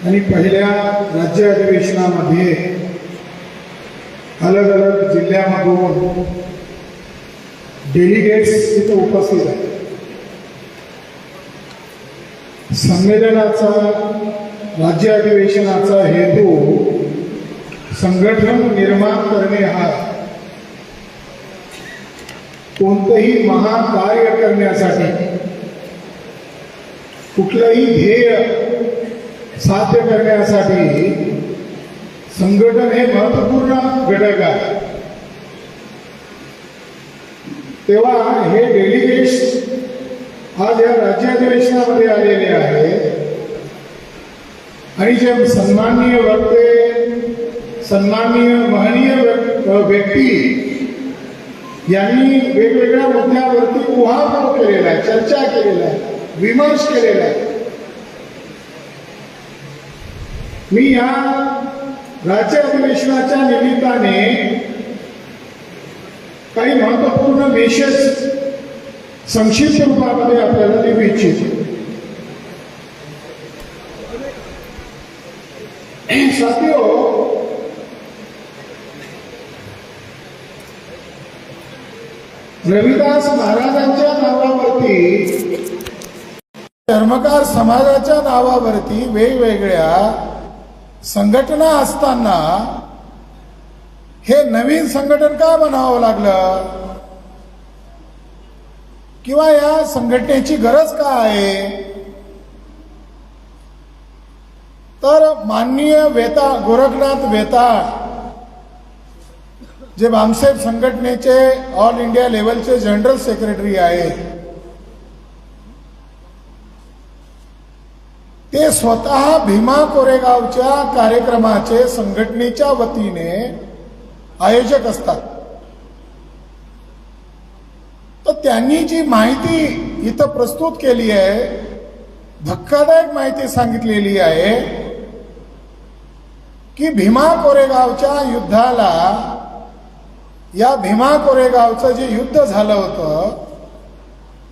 आणि पहिल्या राज्य अधिवेशनामध्ये अलग अलग जिल्ह्यामधून डेलिगेट्स इथे उपस्थित आहेत. संमेलनाचा राज्य अधिवेशनाचा हेतू संघटन निर्माण करणे हा कोणतेही महान कार्य करण्यासाठी कुठलंही ध्येय साध्य करण्यासाठी संघटन हे महत्त्वपूर्ण घटक आहे. तेव्हा हे डेलिगेट्स आज या राज्य अधिवेशनामध्ये आलेले आहेत आणि जे सन्माननीय वक्ते, सन्माननीय महनीय व्यक्ती यांनी वेगवेगळ्या मुद्द्यावरती उहापोह केलेला आहे, चर्चा केलेला आहे, विमर्श केलेला आहे. मी या राज्य अधिवेशनाच्या निमित्ताने काही महत्त्वपूर्ण मेसेज संक्षिप्त रूपामध्ये आपल्याला देऊ इच्छितो. साथियो, रविदास महाराजांच्या नावावरती, चर्मकार समाजाच्या नावावरती वेगवेगळ्या संघटना असताना हे नवीन संघटन का बनावं लागलं किंवा या संघटनेची गरज का आहे? तर माननीय गोरखनाथ वेताळ जे भामसेब संघटनेचे ऑल इंडिया लेवलचे जनरल सेक्रेटरी आहेत, ते स्वतः भीमा कोरेगावच्या कार्यक्रमाचे संघटनेच्या वतीने आयोजक असतात. तर त्यांनी जी माहिती इथं प्रस्तुत केली आहे, धक्कादायक माहिती सांगितलेली आहे की भीमा कोरेगावच्या युद्धाला, या भीमा कोरेगावचं जे युद्ध झालं होतं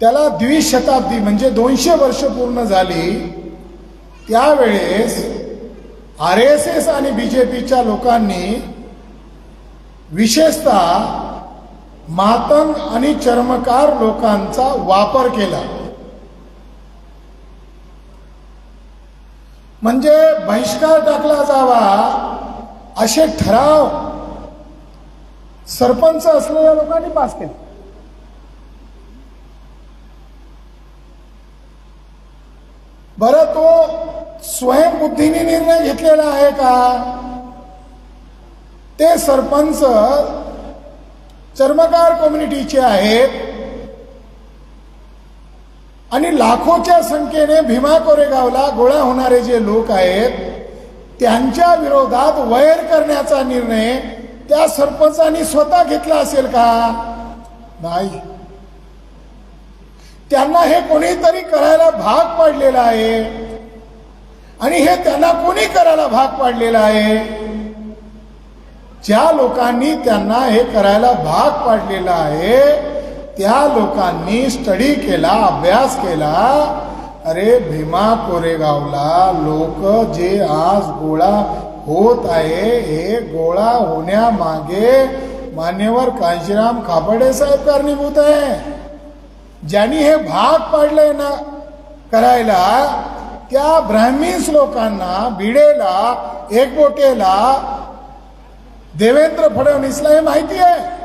त्याला द्विशताब्दी म्हणजे 200 वर्ष पूर्ण झाली. त्यावेळेस RSS आणि BJPच्या लोकांनी विशेषतः मातंग आणि चर्मकार लोकांचा वापर केला. म्हणजे बहिष्कार टाकला जावा असे ठराव सरपंच असलेल्या लोकांनी पास केले. बरं, तो स्वयंबुद्धीने निर्णय घेतलेला आहे का? ते सरपंच चर्मकार कम्युनिटीचे आहेत आणि लाखोच्या संख्येने भीमा कोरेगावला गोळा होणारे जे लोक आहेत त्यांच्या विरोधात वैर करण्याचा निर्णय त्या सरपंचांनी स्वतः घेतला असेल का? नाही. त्यांना हे कोणीतरी करायला भाग पाडलेला आहे आणि हे त्यांना कोणी करायला भाग पाडलेला आहे? ज्या लोकांनी त्यांना हे करायला भाग पाडलेला आहे त्या लोकांनी स्टडी केला, अभ्यास केला. अरे, भीमा कोरेगावला लोक जे आज गोळा होत आहे, हे गोळा होण्यामागे मान्यवर कांशीराम खापर्डे साहेब कारणीभूत आहे. ज्यांनी हे भाग पाडले ना करायला, त्या ब्राह्मीण लोकांना, भिडेला, एकबोटेला, देवेंद्र फडणवीसला हे माहिती आहे.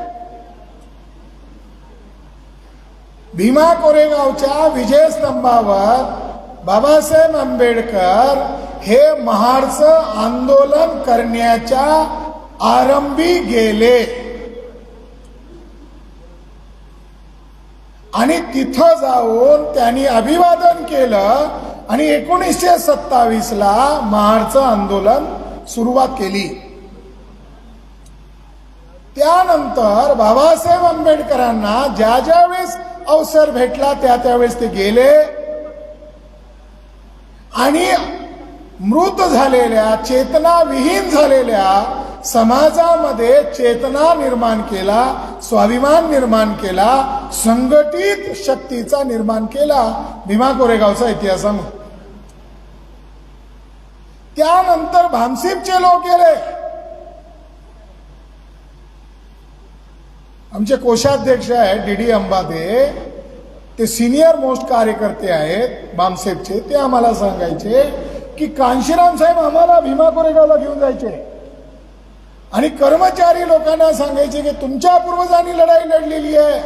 भीमा कोरेगावच्या विजयस्तंभावर बाबासाहेब आंबेडकर हे महाडचं आंदोलन करण्याच्या आरंभी गेले आणि तिथं जाऊन त्यांनी अभिवादन केलं आणि 1927 ला महाडचं आंदोलन सुरुवात केली. त्यानंतर बाबासाहेब आंबेडकरांना ज्या ज्या वेळेस अवसर भेटला त्यावेळेस ते गेले आणि मृत झालेल्या, चेतनाविहीन झालेल्या समाजामध्ये चेतना निर्माण केला, स्वाभिमान निर्माण केला, संघटित शक्तीचा निर्माण केला. भीमा कोरेगावचा इतिहास त्यानंतर भामसीबचे लोक गेले. आमचे कोषाध्यक्ष आहेत डी अंबाते, ते सिनियर मोस्ट कार्यकर्ते आहेत भामसेबचे. ते आम्हाला सांगायचे की कांशीराम साहेब आम्हाला भीमा कोरेगावला घेऊन जायचे आणि कर्मचारी लोकांना सांगायचे की तुमच्या पूर्वजांनी लढाई लढलेली आहे.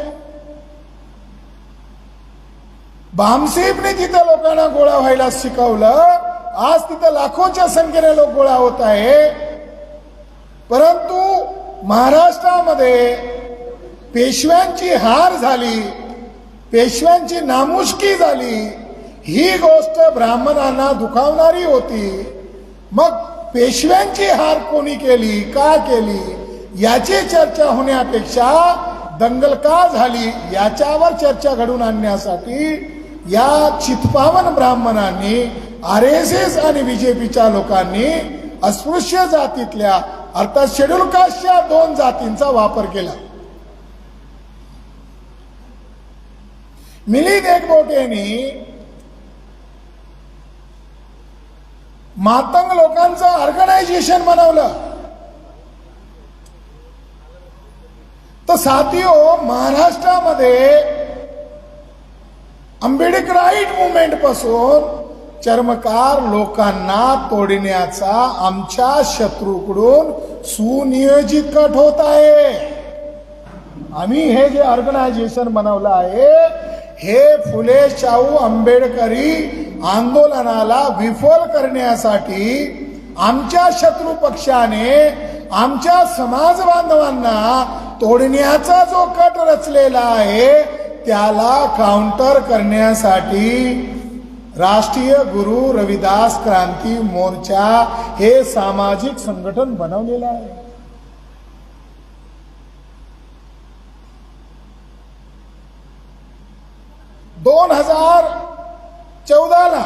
भामसेबने तिथं लोकांना गोळा व्हायला शिकवलं. आज तिथं लाखोच्या संख्येने लोक गोळा होत आहे. परंतु महाराष्ट्रामध्ये पेशव्यांची हार झाली, पेशव्यांची नामुष्की झाली, ही गोष्ट ब्राह्मणांना दुखावणारी होती. मग पेशव्यांची हार कोणी केली, का केली याची चर्चा होण्यापेक्षा दंगल का झाली याच्यावर चर्चा घडून आणण्यासाठी या चित्पावन ब्राह्मणांनी, RSS आणि बीजेपीच्या लोकांनी अस्पृश्य जातीतल्या अर्थात शेड्यूल कास्टच्या 2 जातींचा वापर केला. मिलिंद एकबोटेंनी मातंग लोकांचं ऑर्गनायझेशन बनवलं. तर साथियो, महाराष्ट्रामध्ये आंबेडकराईट मुवमेंट पासून चर्मकार लोकांना तोडण्याचा आमच्या शत्रूकडून सुनियोजित कट होत आहे. आम्ही हे जे ऑर्गनायझेशन बनवलं आहे हे फुले शाहू आंबेडकरी आंदोलनाला विफल करण्यासाठी आमच्या शत्रू पक्षाने आमच्या समाज बांधवांना तोडण्याचा जो कट रचलेला आहे त्याला काउंटर करण्यासाठी राष्ट्रीय गुरु रविदास क्रांती मोर्चा हे सामाजिक संघटन बनवलेलं आहे. दोन 2014ला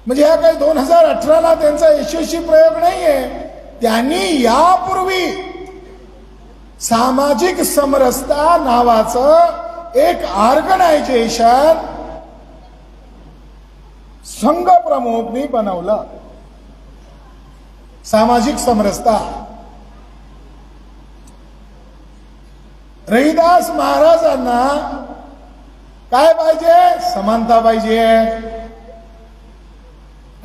म्हणजे हा काही 2018ला त्यांचा यशस्वी प्रयोग नाहीये. त्यांनी यापूर्वी सामाजिक समरसता नावाचं एक ऑर्गनायझेशन संघ प्रमुखनी बनवलं. सामाजिक समरसता रविदास महाराजांना काय पाहिजे? समानता पाहिजे.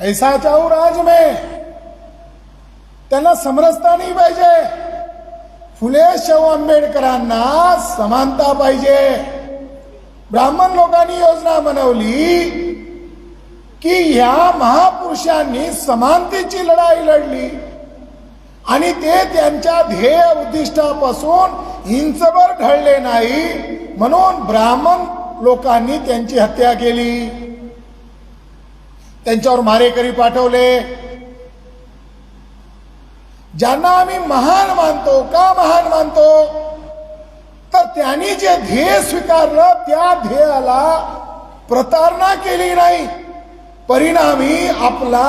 ऐसा चाहू राज में, त्यांना समरसता नाही पाहिजे. फुले शाहू आंबेडकरांना समानता पाहिजे. ब्राह्मण लोकांनी योजना बनवली की ह्या महापुरुषांनी समानतेची लढाई लढली आणि ते त्यांच्या ध्येय उद्दिष्टापासून इंचभर ढळले नाही, म्हणून ब्राह्मण लोकांनी त्यांची हत्या केली, त्यांच्यावर मारेकरी पाठवले. ज्यांना आम्ही महान मानतो, का महान मानतो? तर त्यांनी जे ध्येय स्वीकारलं त्या ध्येयाला प्रतारणा केली नाही, परिणामी आपला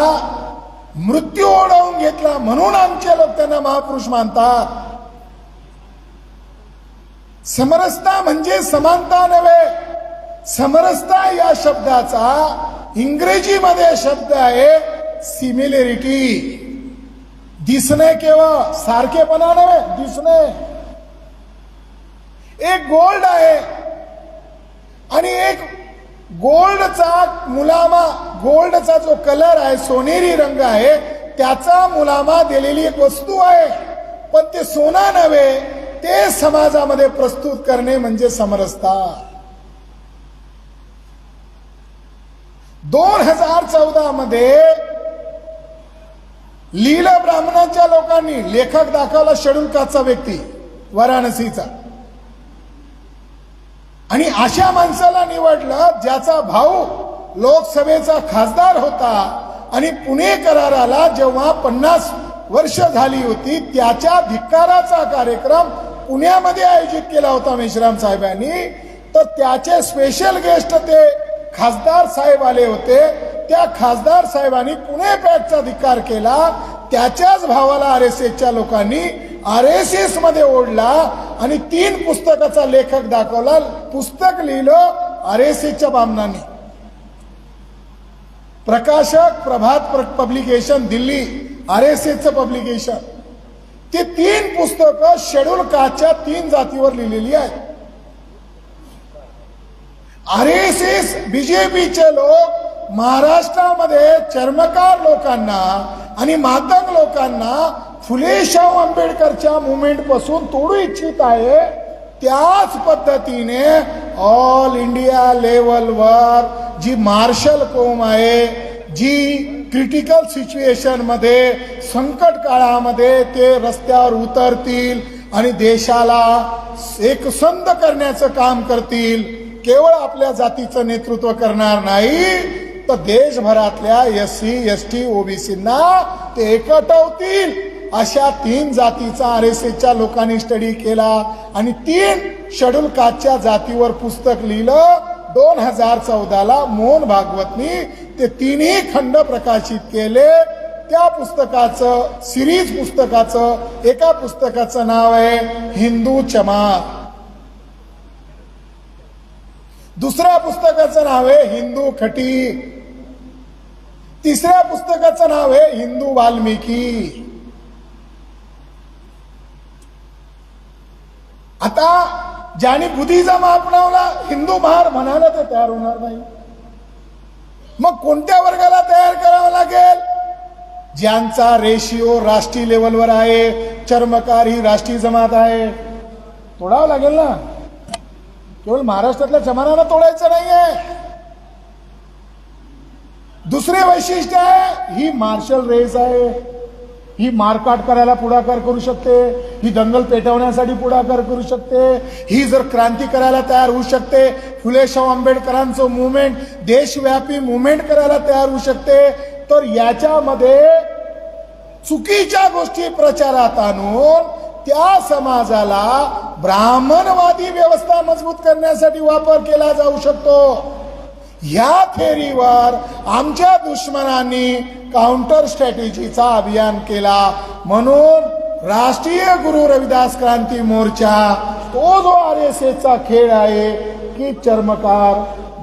मृत्यू ओढवून घेतला, म्हणून आमचे लोक त्यांना महापुरुष मानतात. समरसता म्हणजे समानता नव्हे. समरसता या शब्दाचा इंग्रजीमध्ये शब्द आहे सिमिलॅरिटी. दिसणे केवळ सारखेपणा नव्हे, दिसणे. एक गोल्ड आहे आणि एक गोल्डचा मुलामा, गोल्डचा जो कलर आहे सोनेरी रंग आहे त्याचा मुलामा दिलेली एक वस्तू आहे, पण ते सोना नव्हे, ते समाजामध्ये प्रस्तुत करणे म्हणजे समरसता. 2014 मध्ये लीला ब्राह्मणाच्या लोकांनी लेखक दाखवला शेड्यूल कास्टचा व्यक्ती वाराणसीचा, आणि अशा माणसाला निवडलं ज्याचा भाऊ लोकसभेचा खासदार होता आणि पुणे कराराला जेव्हा 50 वर्ष झाली होती त्याच्या धिक्काराचा कार्यक्रम पुण्यामध्ये आयोजित केला होता मेश्राम साहेबांनी. तर त्याचे स्पेशल गेस्ट ते खासदार साहेब आले होते. त्या खासदार साहेबांनी पुणे पॅटचा धिक्कार केला. त्याच्याच भावाला RSSच्या लोकांनी RSS मध्ये ओढला आणि 3 पुस्तकाचा लेखक दाखवला. पुस्तक लिहिलं RSSच्या बामणांनी. प्रकाशक प्रभात पब्लिकेशन दिल्ली, RSSचं पब्लिकेशन, ते 3 पुस्तकं शेड्यूल कास्टच्या 3 जातीवर लिहिलेली आहेत. RSS BJPचे लोक महाराष्ट्रामध्ये चर्मकार लोकांना आणि मातंग लोकांना फुले शाहू आंबेडकरच्या मुवमेंट पासून तोडू इच्छित आहे. त्याच पद्धतीने ऑल इंडिया लेवलवर जी मार्शल कौम आहे, जी क्रिटिकल सिच्युएशन मध्ये, संकट काळामध्ये ते रस्त्यावर उतरतील आणि देशाला एकसंध करण्याचं काम करतील. केवळ आपल्या जातीचं नेतृत्व करणार नाही तर देशभरातल्या SC ST OBCंना ते एकवटतील. अशा 3 जातीचा RSSच्या लोकांनी स्टडी केला आणि 3 शेड्यूल कास्टच्या जातीवर पुस्तक लिहिलं. 2014ला मोहन भागवतनी ते 3ही खंड प्रकाशित केले. त्या पुस्तकाचं, सिरीज पुस्तकाचं, एका पुस्तकाचं नाव आहे हिंदू चमार, दुसऱ्या पुस्तकाचं नाव आहे हिंदू खटी, तिसऱ्या पुस्तकाचं नाव आहे हिंदू वाल्मिकी. आता ज्याने बुद्धिझम अपनावला, हिंदू महार म्हणाला ते तयार होणार नाही. मग कोणत्या वर्गाला तयार करावं लागेल? ज्यांचा रेशिओ राष्ट्रीय लेवलवर आहे. चर्मकार ही राष्ट्रीय जमात आहे, तोडावं लागेल ना. केवळ महाराष्ट्रातल्या चमारांना तोडायचं नाहीये. दुसरे वैशिष्ट्य आहे, ही मार्शल रेस आहे. ही मारकाट करायला पुढाकार करू शकते, ही दंगल पेटवण्यासाठी पुढाकार करू शकते, ही जर क्रांती करायला तयार होऊ शकते, फुले शाहू आंबेडकरांचं मुवमेंट देशव्यापी मुवमेंट करायला तयार होऊ शकते. तर याच्यामध्ये चुकीच्या गोष्टी प्रचारात आणून त्या समाजाला ब्राह्मणवादी व्यवस्था मजबूत करण्यासाठी वापर केला जाऊ शकतो. ह्या थेरीवर आमच्या दुश्मनांनी काउंटर स्ट्रॅटेजीचा अभियान केला. म्हणून राष्ट्रीय गुरु रविदास क्रांती मोर्चा तो जो RSSचा खेळ आहे की चर्मकार,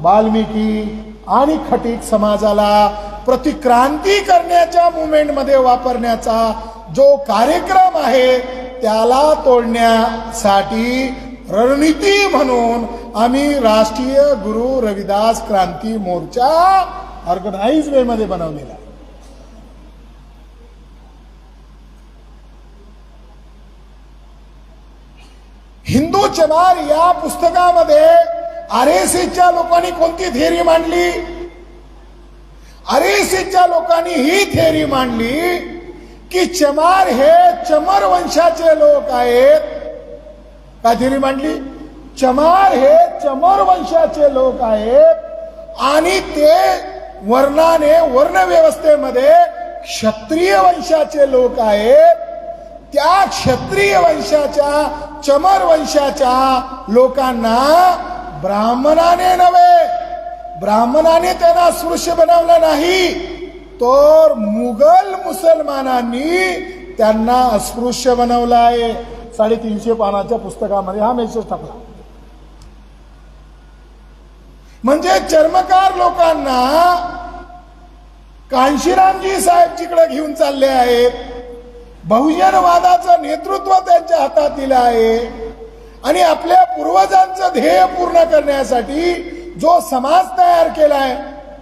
वाल्मिकी आणि खटीक समाजाला प्रतिक्रांती करण्याच्या मुवमेंटमध्ये वापरण्याचा जो कार्यक्रम आहे त्याला तोडण्यासाठी रणनीती म्हणून आम्ही राष्ट्रीय गुरु रविदास क्रांती मोर्चा ऑर्गनाइज वे मध्ये बनवलेला आहे. हिंदू चमार या पुस्तकामध्ये RSSच्या लोकांनी कोणती थेअरी मांडली? RSSच्या लोकांनी ही थेअरी मांडली की चमार हे चमर वंशाचे लोक आहेत. काय थेअरी मांडली? चमार हे चमर वंशाचे लोक आहेत आणि ते वर्णाने, वर्ण व्यवस्थेमध्ये क्षत्रिय वंशाचे लोक आहेत. त्या क्षत्रिय वंशाच्या, चमर वंशाच्या लोकांना ब्राह्मणाने नव्हे, ब्राह्मणाने त्यांना अस्पृश्य बनवलं नाही, तर मुघल मुसलमानांनी त्यांना अस्पृश्य बनवलं आहे. 350 पानाच्या पुस्तकामध्ये हा मेसेज टाकला. म्हणजे चर्मकार लोकांना कांशीरामजी साहेब जिकडे घेऊन चालले आहेत. बहुजनवादाचं नेतृत्व त्यांच्या हातात दिलं आहे आणि आपल्या पूर्वजांचं ध्येय पूर्ण करण्यासाठी जो समाज तयार केलाय,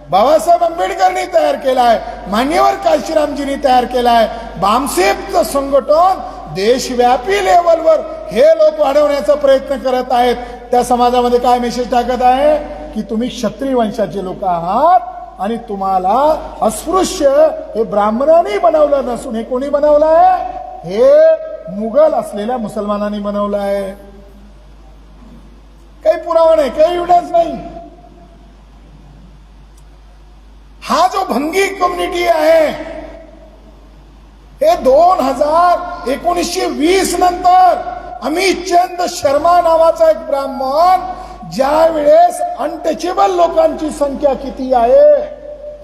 बाबासाहेब आंबेडकरांनी तयार केलाय, मान्यवर कांशीरामजींनी तयार केलाय, बामसेफचं संघटन देशव्यापी लेवलवर हे लोक वाढवण्याचा प्रयत्न करत आहेत. त्या समाजामध्ये काय मेसेज टाकत आहे की तुम्ही क्षत्रिय वंशाचे लोक आहात आणि तुम्हाला अस्पृश्य हे ब्राह्मणांनी बनवलं नसून हे कोणी बनवलं आहे? हे मुघल असलेल्या मुसलमानांनी बनवलं आहे. काही पुरावा नाही, काही एव्हिडन्स नाही. हा जो भंगी कम्युनिटी आहे हे 1920 नंतर अमित चंद शर्मा नावाचा एक ब्राह्मण ज्या वेळेस अनटचेबल लोकांची संख्या किती आहे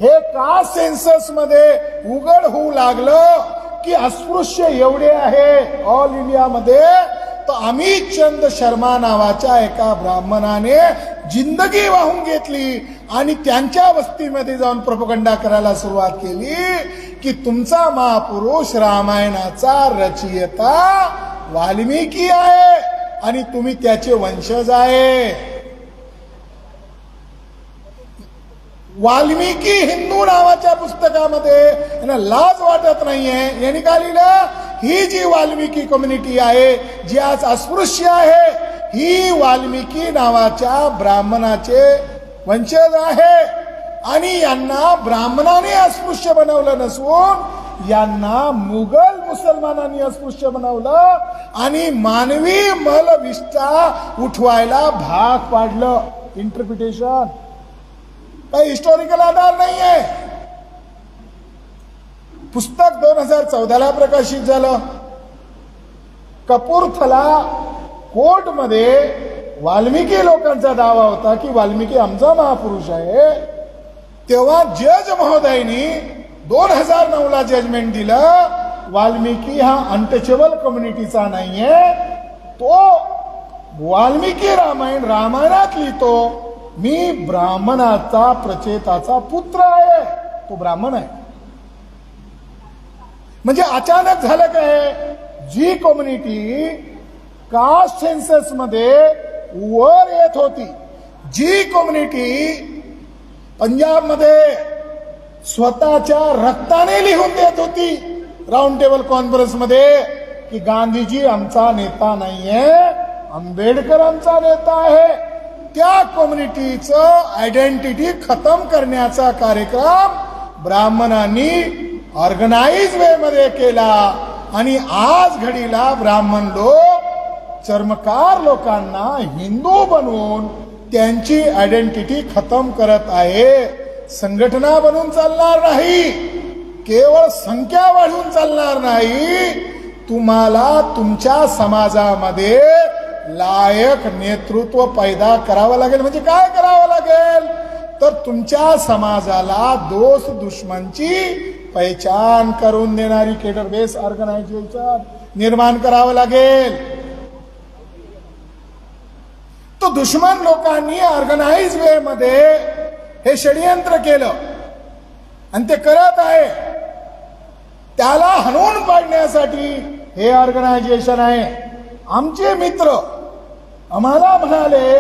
हे कास्ट सेन्सस मध्ये उघड होऊ लागलं की अस्पृश्य एवढे आहे ऑल इंडियामध्ये, तर अमित चंद शर्मा नावाच्या एका ब्राह्मणाने जिंदगी वाहून घेतली आणि त्यांच्या वस्तीमध्ये जाऊन प्रोपगंडा करायला सुरुवात केली की तुमचा महापुरुष रामायणाचा रचयिता वाल्मिकी आहे आणि तुम्ही त्याचे वंशज आहे. वाल्मिकी हिंदू नावाच्या पुस्तकामध्ये यांना लाज वाटत नाहीये. यांनी काय लिहिलं, ही जी वाल्मिकी कम्युनिटी आहे जी आज अस्पृश्य आहे, ही वाल्मिकी नावाच्या ब्राह्मणाचे वंशज आहे आणि यांना ब्राह्मणाने अस्पृश्य बनवलं नसून यांना मुघल मुसलमानांनी अस्पृश्य बनवलं आणि मानवी मलविष्ठा उठवायला भाग पाडलं. इंटरप्रिटेशन काही हिस्टॉरिकल आधार नाहीये. पुस्तक 2014 प्रकाशित झालं. कपूरथला कोर्टमध्ये वाल्मिकी लोकांचा दावा होता की वाल्मिकी आमचा महापुरुष आहे. तेव्हा जज महोदयांनी 2009 जजमेंट दिलं, वाल्मिकी हा अनटचेबल कम्युनिटीचा नाहीये. तो वाल्मिकी रामायणात लिहितो मी ब्राह्मणाचा प्रचेताचा पुत्र आहे, तो ब्राह्मण आहे. म्हणजे अचानक झालं काय, जी कम्युनिटी कास्ट सेन्सस मध्ये वर येत होती, जी कम्युनिटी पंजाब मध्ये स्वतःच्या रक्ताने लिहून देत होती राऊंड टेबल कॉन्फरन्स मध्ये की गांधीजी आमचा नेता नाहीये, आंबेडकर आमचा नेता आहे, त्या कम्युनिटीचं आयडेंटिटी खतम करण्याचा कार्यक्रम ब्राह्मणांनी ऑर्गनाइज वे मध्ये केला. आणि आज घडीला ब्राह्मण लोक चर्मकार लोकांना हिंदू बनवून त्यांची आयडेंटिटी खतम करत आहे. संघटना बनून चालणार नाही, केवळ संख्या वाढून चालणार नाही. तुम्हाला तुमच्या समाजामध्ये लायक नेतृत्व पैदा करावं लागेल. म्हणजे काय करावं लागेल तर तुमच्या समाजाला दोस्त दुश्मनची पहचान करून देणारी केडर बेस ऑर्गनायझेशन निर्माण करावं लागेल. तो दुश्मन लोकांनी ऑर्गनाइज वे मध्ये हे षडयंत्र केलं आणि ते करत आहे. त्याला हाणून पाडण्यासाठी हे ऑर्गनायझेशन आहे. आमचे मित्र आम्हाला म्हणाले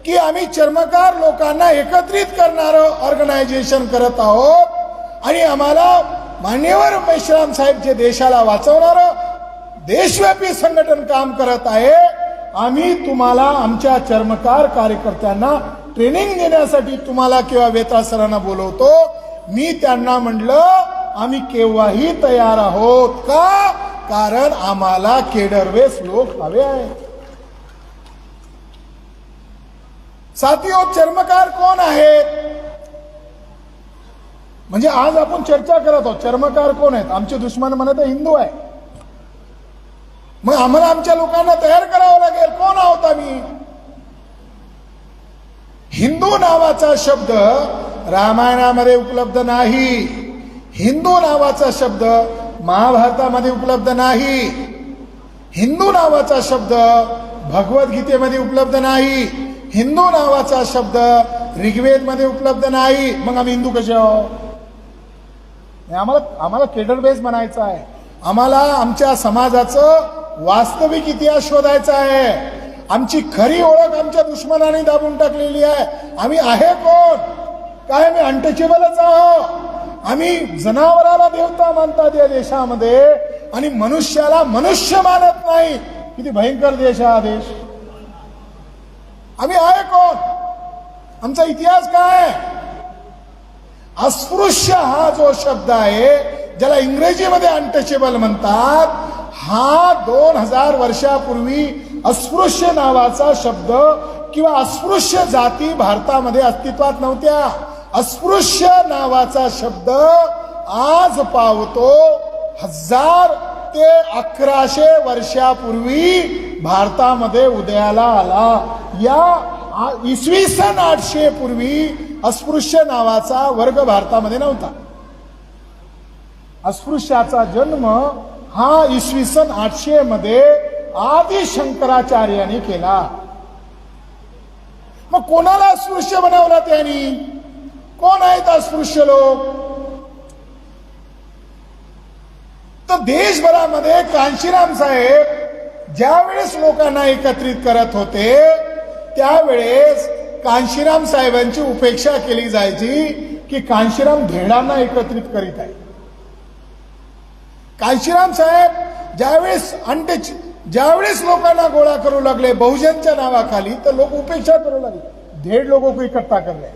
की आम्ही चर्मकार लोकांना एकत्रित करणारं ऑर्गनायझेशन करत आहोत आणि आम्हाला मान्यवर मेश्राम साहेब जे देशाला वाचवणारं देशव्यापी संघटन काम करत आहे. आम्ही तुम्हाला आमच्या चर्मकार कार्यकर्त्यांना ट्रेनिंग देण्यासाठी तुम्हाला किंवा वेता सरांना बोलवतो. मी त्यांना म्हटलं आम्ही केव्हाही तयार आहोत. का? कारण आम्हाला केडरवेस लोक हवे आहेत. साथियो, चर्मकार कोण आहेत? म्हणजे आज आपण चर्चा करत आहोत चर्मकार कोण आहेत. आमचे दुश्मन म्हणत हिंदू आहे. मग आम्हाला आमच्या लोकांना तयार करावं लागेल. कोण आहोत आम्ही? हिंदू नावाचा शब्द रामायणामध्ये उपलब्ध नाही. हिंदू नावाचा शब्द महाभारतामध्ये उपलब्ध नाही. हिंदू नावाचा शब्द भगवद्गीतेमध्ये उपलब्ध नाही. हिंदू नावाचा शब्द ऋग्वेद मध्ये उपलब्ध नाही. मग आम्ही हिंदू कसे आहोत? आम्हाला केडर बेस बनायचा आहे. आम्हाला आमच्या समाजाचं वास्तविक इतिहास शोधायचा आहे. आमची खरी ओळख आमच्या दुश्मनाने दाबून टाकलेली आहे. आम्ही आहे कोण? काय आम्ही अनटचेबलच आहोत. आम्ही जनावराला देवता मानतात या देशामध्ये आणि मनुष्याला मनुष्य मानत नाही. किती भयंकर देश हा देश. आम्ही आहे कोण? आमचा इतिहास काय? अस्पृश्य हा जो शब्द आहे ज्याला इंग्रजीमध्ये अनटचेबल म्हणतात, हा 2000 वर्षापूर्वी अस्पृश्य नावाचा शब्द किंवा अस्पृश्य जाती भारतामध्ये अस्तित्वात नव्हत्या. अस्पृश्य नावाचा शब्द आज पावतो 1000 ते 1100 वर्षापूर्वी भारतामध्ये उदयाला आला. या इसवी सन 800 पूर्वी अस्पृश्य नावाचा वर्ग भारतामध्ये नव्हता. अस्पृश्याचा जन्म हा इसवी सन 800 मध्ये आदि शंकराचार्यांनी केला. मग कोणाला अस्पृश्य बनवलं त्यांनी? कोण आहेत अस्पृश्य लोक? तर देशभरामध्ये कांशीराम साहेब ज्यावेळेस लोकांना एकत्रित करत होते त्यावेळेस कांशीराम साहेबांची उपेक्षा केली जायची की कांशीराम धेडांना एकत्रित करीत आहे. कांशीराम साहेब ज्यावेळेस लोकांना गोळा करू लागले बहुजनच्या नावाखाली तर लोक उपेक्षा करू लागले, धेड लोगों को इकट्ठा कर रहे.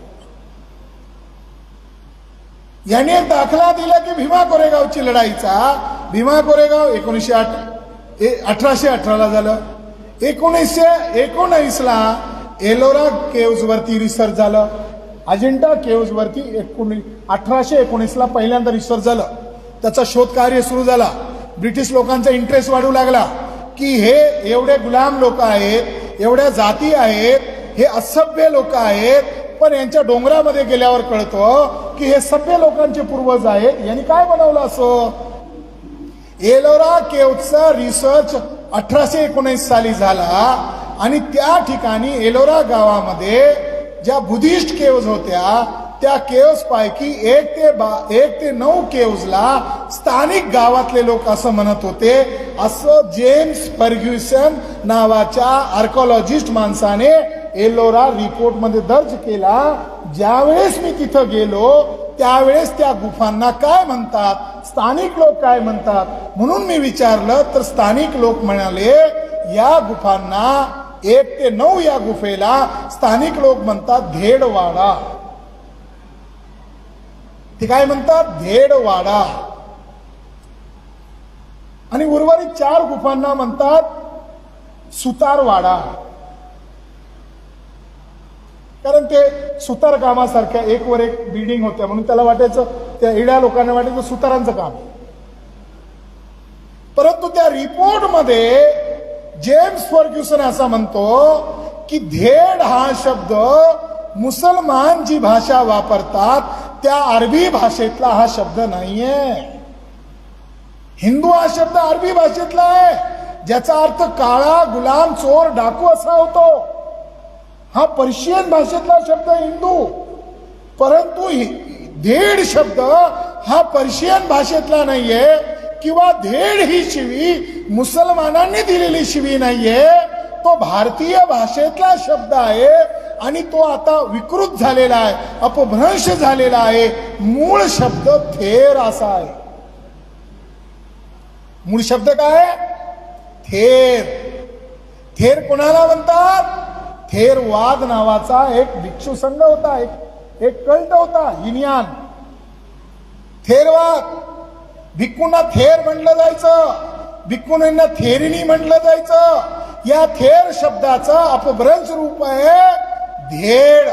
यांनी एक दाखला दिला की भीमा कोरेगावची लढाईचा. भीमा कोरेगाव 1818 झालं. 1919 एलोरा केव्ज वरती रिसर्च झालं. अजिंठा केव्ज वरती 1819 पहिल्यांदा रिसर्च झालं. त्याचा शोध कार्य सुरू झाला. ब्रिटिश लोकांचा इंटरेस्ट वाढू लागला की हे एवढे गुलाम लोक आहेत, एवढ्या जाती आहेत, हे असभ्य लोक आहेत, पण यांच्या डोंगरामध्ये गेल्यावर कळतं की हे सभ्य लोकांचे पूर्वज आहेत. यांनी काय बनवलं असं? एलोरा केव्जचा रिसर्च 1819 साली झाला आणि त्या ठिकाणी एलोरा गावामध्ये ज्या बुद्धिस्ट केव्ज होत्या त्या केव्ज पैकी 1 ते 9 केव्जला स्थानिक गावातले लोक असं म्हणत होते. असं जेम्स फर्ग्युसन नावाच्या आर्किओलॉजिस्ट माणसाने एलोरा रिपोर्ट मध्ये दर्ज केला. ज्यावेळेस मी तिथं गेलो त्यावेळेस त्या गुफांना काय म्हणतात, स्थानिक लोक काय म्हणतात म्हणून मी विचारलं तर स्थानिक लोक म्हणाले या गुफांना 1 ते 9 या गुफेला स्थानिक लोक म्हणतात धेडवाडा. ते काय म्हणतात? धेडवाडा. आणि उर्वरित 4 गुफांना म्हणतात सुतारवाडा. कारण ते सुतार कामासारख्या एकवर एक बिल्डिंग होत्या म्हणून त्याला वाटायचं, त्या इड्या लोकांना वाटायचं सुतारांचं काम. परंतु त्या रिपोर्ट मध्ये जेम्स फर्ग्युसन असा म्हणतो की धेड हा शब्द मुसलमान जी भाषा वापरतात त्या अरबी भाषेतला हा शब्द नाहीये. हिंदू हा शब्द अरबी भाषेतला आहे ज्याचा अर्थ काळा, गुलाम, चोर, डाकू असा होतो. हा पर्शियन भाषेतला शब्द हिंदू. परंतु धेड शब्द हा पर्शियन भाषेतला नाहीये किंवा धेड ही शिवी मुसलमानांनी दिलेली शिवी नाहीये. तो भारतीय भाषेतला शब्द आहे आणि तो आता विकृत झालेला आहे, अपभ्रंश झालेला आहे. मूळ शब्द थेर असा आहे. मूळ शब्द काय? थेर. थेर कोणाला म्हणतात? थेरवाद नावाचा एक भिक्षू संघ होता, एक कल्ट होता, हिनियान. थेरवाद. भिक्खूंना थेर म्हटलं जायचं, भिक्खूंना थेरिनी म्हटलं जायचं. या थेर शब्दाचा अपभ्रंश रूप आहे धेड.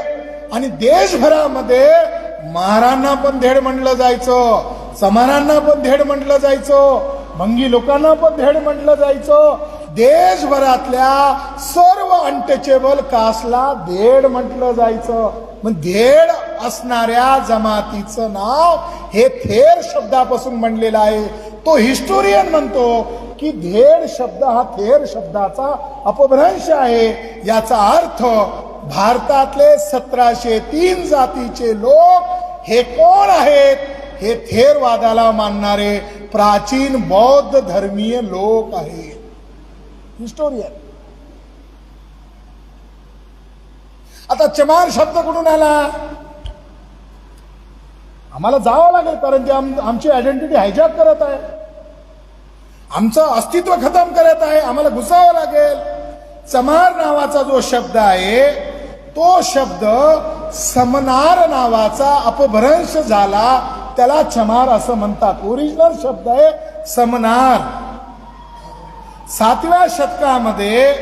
आणि देशभरामध्ये महारांना पण धेड म्हटलं जायचं, समारांना पण धेड म्हटलं जायचं, भंगी लोकांना पण धेड म्हटलं जायचं. देशभरातल्या सर्व अनटचेबल कास्टला धेड म्हटलं जायचं. मग धेड असणाऱ्या जमातीचं नाव हे थेर शब्दापासून बनलेलं आहे. तो हिस्टोरियन म्हणतो की धेड शब्द हा थेर शब्दाचा अपभ्रंश आहे. याचा अर्थ भारतातले 1703 जातीचे लोक हे कोण आहेत? हे थेरवादाला मानणारे प्राचीन बौद्ध धर्मीय लोक आहेत. हिस्टोरियन. आता चमार शब्द कुठून आला? आम्हाला जावं लागेल कारण ते आमची आयडेंटिटी हायजॅक करत आहे, आमचं अस्तित्व खतम करत आहे. आम्हाला घुसावं लागेल. चमार नावाचा जो शब्द आहे तो शब्द समनार नावाचा अपभ्रंश झाला, त्याला चमार असं म्हणतात. ओरिजिनल शब्द आहे समनार. 7व्या शतकामध्ये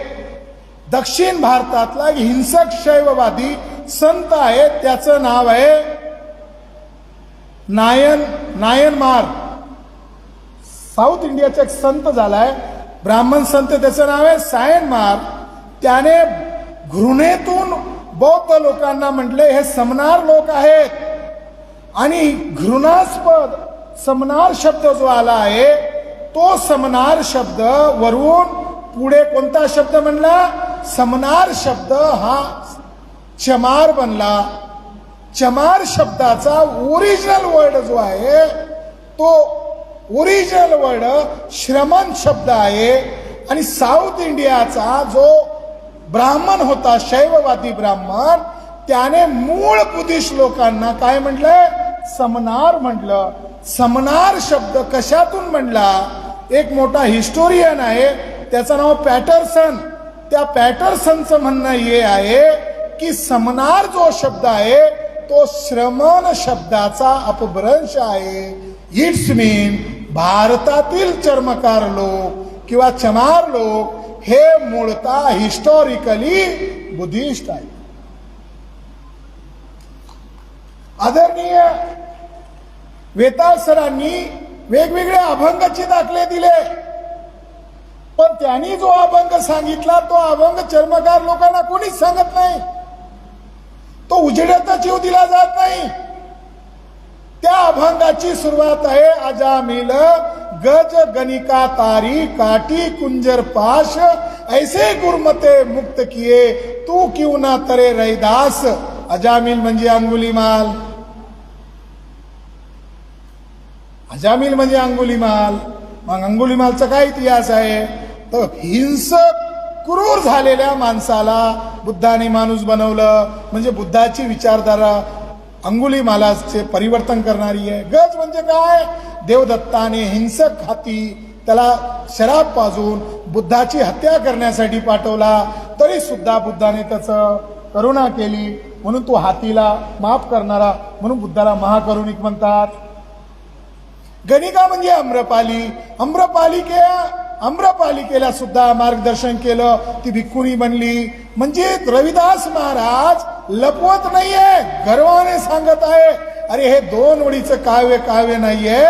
दक्षिण भारतातला हिंसक शैववादी संत आहे, त्याचं नाव आहे नायनमार. साऊथ इंडियाचा एक संत झालाय, ब्राह्मण संत, त्याचं नाव आहे सायनमार. त्याने घृणेतून बौद्ध लोकांना म्हटले हे समनार लोक आहेत. आणि घृणास्पद समनार शब्द जो आला आहे तो समनार शब्द वरून पुढे कोणता शब्द म्हणला? समनार शब्द हा चमार बनला. चमार शब्दाचा ओरिजिनल वर्ड जो आहे तो ओरिजिनल वर्ड श्रमण शब्द आहे आणि साऊथ इंडियाचा जो ब्राह्मण होता शैववादी ब्राह्मण त्याने मूळ बुद्धिस्ट लोकांना काय म्हटलंय समनार म्हटलं. समनार शब्द कशातून म्हणला एक मोठा हिस्टोरियन आहे त्याचं नाव पॅटरसन. त्या पॅटरसनचं म्हणणं हे आहे की समनार जो शब्द आहे तो श्रमण शब्दाचा अपभ्रंश आहे. इट्स मीन भारतातील चर्मकार लोक किंवा चमार लोक हे मूळतः हिस्टॉरिकली बुद्धिस्ट आहे. आदरणीय वेताळ सरांनी वेगवेगळे अभंगाचे दाखले दिले पण त्यांनी जो अभंग सांगितला तो अभंग चर्मकार लोकांना कोणीच सांगत नाही. तो उजेडाचा जीव दिला जात नाही. त्या अभंगाची सुरुवात आहे अजामिल गज गणिका तारी काटी कुंजर पाश ऐसे गुरमते मुक्त किए तू क्यों ना तरे रैदास. अजामिल म्हणजे अंगुलीमाल. अजामिल म्हणजे अंगुलीमाल. मग अंगुलीमालचा काय इतिहास आहे तर हिंसक क्रूर झालेल्या माणसाला बुद्धाने माणूस बनवलं म्हणजे बुद्धाची विचारधारा अंगुलीमालाचे परिवर्तन करणारी आहे. गज म्हणजे काय देवदत्ताने हिंसक हाती त्याला शराब पाजून बुद्धाची हत्या करण्यासाठी पाठवला तरी सुद्धा बुद्धाने त्याचं करुणा केली म्हणून तो हातीला माफ करणारा म्हणून बुद्धाला महाकरुणिक म्हणतात. गणिका म्हणजे आम्रपाली. आम्रपालिकेला सुद्धा मार्गदर्शन केलं ती भिक्खुनी बनली. म्हणजे रविदास महाराज लपवत नाहीये गर्वाने सांगत आहे अरे हे 2 ओळीचं काव्य नाहीये.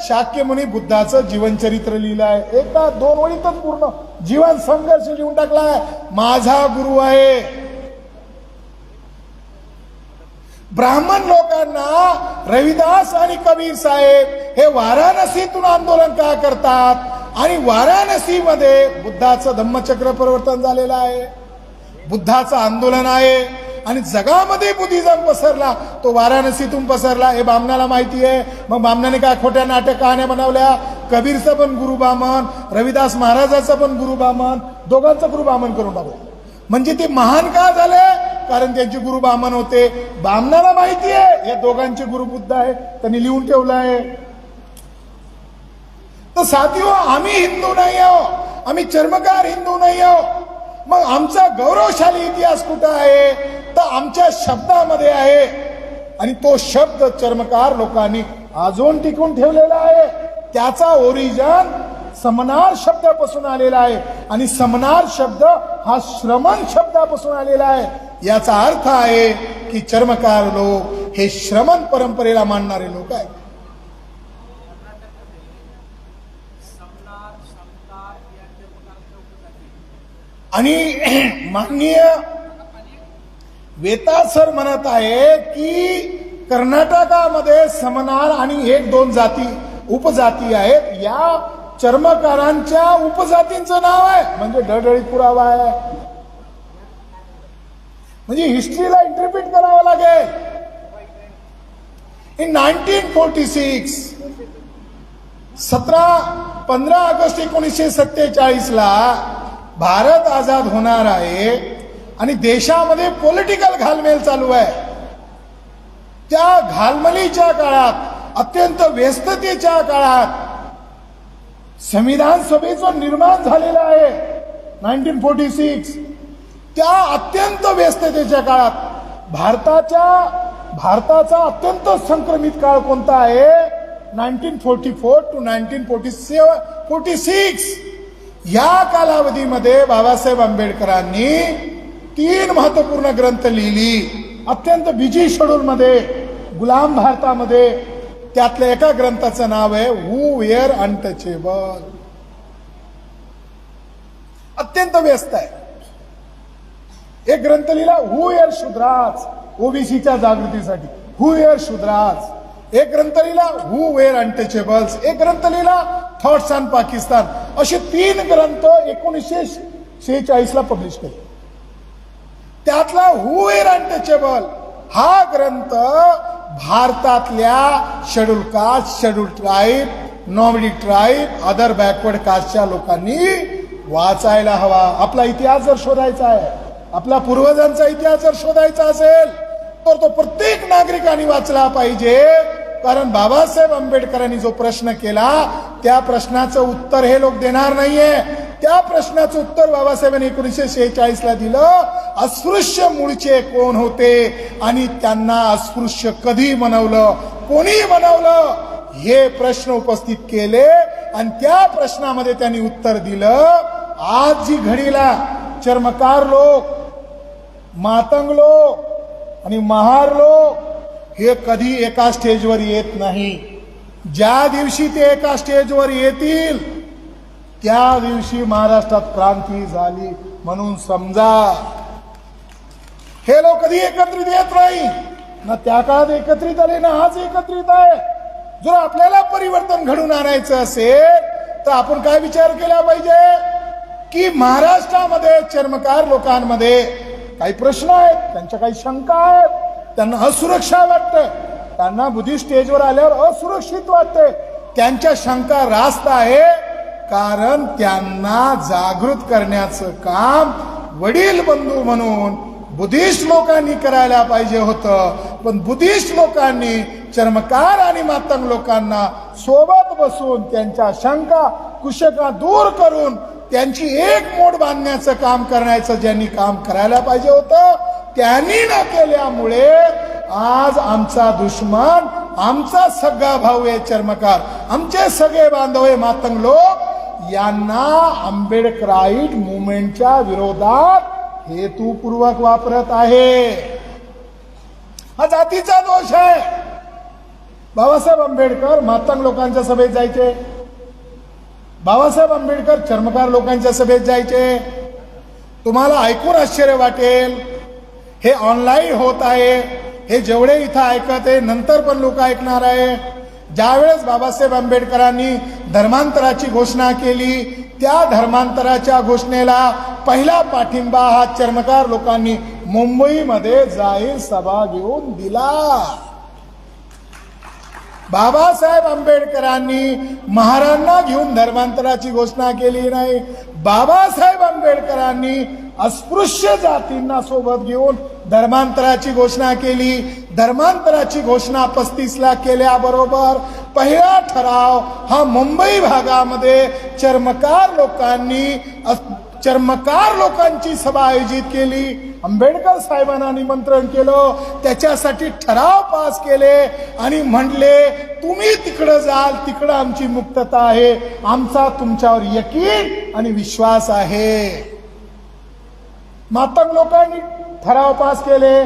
शाक्य मुनी बुद्धाचं जीवनचरित्र लिहिलं आहे. एका 2 ओळीतच पूर्ण जीवन संघर्ष लिहून टाकलाय. माझा गुरु आहे. ब्राह्मण लोकांना रविदास आणि कबीर साहेब हे वाराणसीतून आंदोलन का करतात आणि वाराणसीमध्ये बुद्धाचं धम्मचक्र परिवर्तन झालेलं आहे. बुद्धाचं आंदोलन आहे आणि जगामध्ये बुद्धिझम पसरला तो वाराणसीतून पसरला हे बामणाला माहिती आहे. मग बामणाने काय खोट्या नाटक कहाण्या बनवल्या. कबीरचं पण गुरु बामण रविदास महाराजाचं पण गुरु बामण दोघांचं गुरु बामण करून टाकलं. म्हणजे ते महान का झाले कारण त्यांचे गुरु बामण होते. बामणाला माहिती आहे या दोघांचे गुरु बुद्ध आहे त्यांनी लिहून ठेवलं आहे. तर साथियो आम्ही हिंदू नाही आहोत. आम्ही चर्मकार हिंदू नाही आहोत. मग आमचा गौरवशाली इतिहास कुठं आहे तर आमच्या शब्दामध्ये आहे आणि तो शब्द चर्मकार लोकांनी अजून टिकून ठेवलेला आहे. त्याचा ओरिजिन समनार शब्दापासून आलेला आहे आणि समनार शब्द हा श्रमण शब्दापासून आलेला आहे. याचा अर्थ आहे की चर्मकार लोक हे श्रमण परंपरेला मानणारे लोक आहेत. आणि माननीय वेताळ सर म्हणत आहे की कर्नाटकामध्ये समनार आणि 1-2 जाती उपजाती आहेत. या चर्मकारांच्या उपजातींचं नाव आहे म्हणजे ढळढळीत पुरावा आहे. म्हणजे हिस्ट्रीला इंटरप्रिट करावं लागेल. इन 1946 15 ऑगस्ट 1947 ला भारत आझाद होणार आहे आणि देशामध्ये पॉलिटिकल घालमेल चालू आहे. त्या घालमेलीच्या काळात अत्यंत व्यस्ततेच्या काळात संविधान सभेचं निर्माण झालेलं आहे 1946. त्या अत्यंत व्यस्ततेच्या काळात भारताचा अत्यंत संक्रमित काळ कोणता आहे 1944 to 1946. या कालावधीमध्ये बाबासाहेब आंबेडकरांनी 3 महत्वपूर्ण ग्रंथ लिहिली अत्यंत बिजी शेड्यूल मध्ये गुलाम भारतामध्ये. त्यातल्या एका ग्रंथाचं नाव आहे हू वेअर अनटचेबल. अत्यंत व्यस्त आहे. एक ग्रंथ लिहिला हू वेअर शूद्राज ओबीसीच्या जागृतीसाठी हू वेअर शूद्राज. एक ग्रंथ लिहिला हू वेअर अनटचेबल्स. एक ग्रंथ लिहिला थॉट्स ऑन पाकिस्तान. असे 3 ग्रंथ 1946 ला पब्लिश केले. त्यातला हू वेअर अनटचेबल हा ग्रंथ भारतातल्या schedule caste, schedule tribe, nomadic tribe, other backward कास्टच्या लोकांनी वाचायला हवा. आपला इतिहास जर शोधायचा आहे, आपल्या पूर्वजांचा इतिहास जर शोधायचा असेल तर तो प्रत्येक नागरिकांनी वाचला पाहिजे. कारण बाबासाहेब आंबेडकरांनी जो प्रश्न केला त्या प्रश्नाचं उत्तर हे लोक देणार नाहीये. त्या प्रश्नाचं उत्तर बाबासाहेबांनी 1946ला दिलं. अस्पृश्य मूळचे कोण होते आणि त्यांना अस्पृश्य कधी बनवलं, कोणी बनवलं, हे प्रश्न उपस्थित केले आणि त्या प्रश्नामध्ये त्यांनी उत्तर दिलं. आज जी घडीला चर्मकार लोक, मातंग लोक आणि महार लोक हे कधी एका स्टेजवर येत नाही. ज्या दिवशी ते एका स्टेजवर येतील त्या दिवशी महाराष्ट्रात क्रांती झाली म्हणून समजा. हे लोक कधी एकत्रित येत नाही ना, त्या काळात एकत्रित आले ना आज एकत्रित आहे. जर आपल्याला परिवर्तन घडून आणायचं असेल तर आपण काय विचार केला पाहिजे की महाराष्ट्रामध्ये चर्मकार लोकांमध्ये काही प्रश्न आहेत, त्यांच्या काही शंका आहेत, त्यांना असुरक्षा वाटते, त्यांना बुद्धिस्ट स्टेजवर आल्यावर असुरक्षित वाटते. त्यांच्या शंका रास्त आहे कारण त्यांना जागृत करण्याचं काम वडील बंधू म्हणून बुद्धिस्ट लोकांनी करायला पाहिजे होतं. पण बुद्धिस्ट लोकांनी चर्मकार आणि मातंग लोकांना सोबत बसून त्यांच्या शंका कुशका दूर करून त्यांची एक मोड बांधण्याचं काम करण्याचं ज्यांनी काम करायला पाहिजे होतं त्यांनी न केल्यामुळे आज आमचा दुश्मन, आमचा सगळा भाऊ आहे चर्मकार, आमचे सगळे बांधव आहे मातंग लोक, यांना आंबेडकराईट मुवमेंटच्या विरोधात हेतुपूर्वक वापरत आहे. हा जातीचा दोष आहे. बाबासाहेब आंबेडकर मातंग लोकांच्या सभेत जायचे, बाबासाहेब आंबेडकर चर्मकार लोकांच्या सभेत जायचे. तुम्हाला ऐकून आश्चर्य वाटेल, हे ऑनलाईन होत आहे, हे जेवढे इथं ऐकत आहे नंतर पण लोक ऐकणार आहे. ज्यावेळेस बाबासाहेब आंबेडकरांनी धर्मांतराची घोषणा केली त्या धर्मांतराच्या घोषणेला पहिला पाठिंबा हा चर्मकार लोकांनी मुंबईमध्ये जाहीर सभा घेऊन दिला. बाबासाहेब आंबेडकरांनी महारांना घेऊन धर्मांतराची घोषणा केली नाही. बाबासाहेब आंबेडकरांनी अस्पृश्य जातींना सोबत घेऊन धर्मांतराची घोषणा केली. धर्मांतराची घोषणा 35ला केल्याबरोबर पहिला ठराव हा मुंबई भागामध्ये चर्मकार लोकांची सभा आयोजित केली. आंबेडकर साहेबांना निमंत्रण केलं, त्याच्यासाठी ठराव पास केले आणि म्हणले तुम्ही तिकडं जाल, तिकडं आमची मुक्तता आहे, आमचा तुमच्यावर यकीन आणि विश्वास आहे. मातंग लोकांनी ठराव पास केले.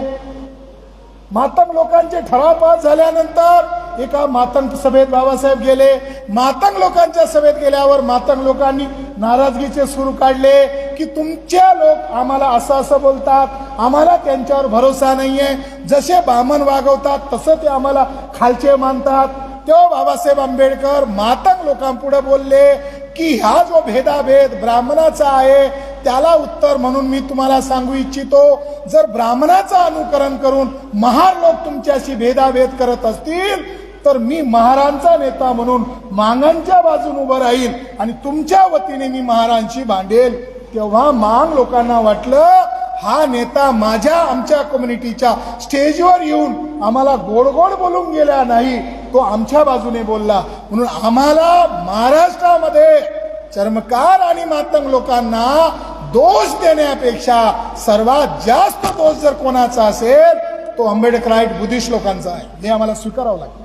मातंग लोकांचे ठराव पास झाल्यानंतर एका मातंग सभेत बाबासाहेब गेले. मातंग लोकांच्या सभेत गेल्यावर मातंग लोकांनी नाराजगीचे सूर काढले की तुमच्या लोक आम्हाला असं असं बोलतात, आम्हाला त्यांच्यावर भरोसा नाहीये, जसे बामण वागवतात तसं ते आम्हाला खालचे मानतात. तेव्हा बाबासाहेब आंबेडकर मातंग लोकांपुढे बोलले की हा जो भेदाभेद ब्राह्मणाचा आहे त्याला उत्तर म्हणून मी तुम्हाला सांगू इच्छितो, जर ब्राह्मणाचं अनुकरण करून महार लोक तुमच्याशी भेदाभेद करत असतील तर मी महारांचा नेता म्हणून मांगांच्या बाजून उभं राहील आणि तुमच्या वतीने मी महारांशी भांडेल. तेव्हा मांग लोकांना वाटलं हा नेता आमच्या कम्युनिटीच्या स्टेजवर येऊन आम्हाला गोड गोड बोलून गेला नाही, तो आमच्या बाजूने बोलला. म्हणून आम्हाला महाराष्ट्रामध्ये चर्मकार आणि मातंग लोकांना दोष देण्यापेक्षा सर्वात जास्त दोष जर कोणाचा असेल तो आंबेडकराईट बुद्धिस्ट लोकांचा आहे. हे आम्हाला स्वीकारावं लागतं.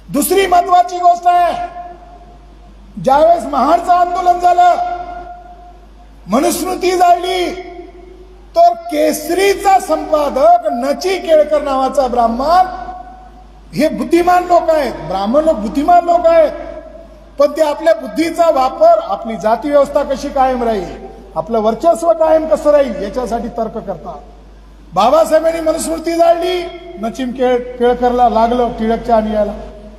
दुसरी महत्वाची गोष्ट आहे, ज्यावेळेस महाडचं आंदोलन झालं, मनुस्मृती जाळली, तर केसरीचा संपादक नची केळकर नावाचा ब्राह्मण, हे बुद्धिमान लोक आहेत, ब्राह्मण लोक बुद्धिमान लोक आहेत, पण ते आपल्या बुद्धीचा वापर आपली जाती व्यवस्था कशी कायम राहील, आपलं वर्चस्व कायम कसं राहील याच्यासाठी तर्क करतात. बाबासाहेबांनी मनुस्मृती जाळली, नचिम केळकरला लागलं टिळकच्या अन्यायाला.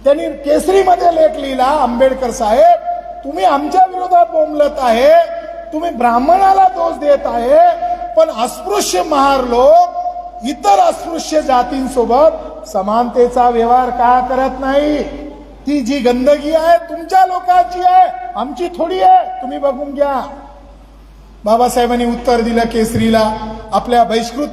त्यांनी केसरीमध्ये लेख लिहिला, आंबेडकर साहेब तुम्ही आमच्या विरोधात बोंबलत आहे, तुम्ही ब्राह्मणाला दोष देत आहे, पण अस्पृश्य महार लोक इतर अस्पृश्य जातींसोबत समानतेचा व्यवहार का करत नाही? ती जी गंदगी आहे तुमच्या लोकांची आहे, आमची थोडी आहे. तुम्ही बघून घ्या. बाबासाहेबांनी उत्तर दिलं केसरीला, आपल्या बहिष्कृत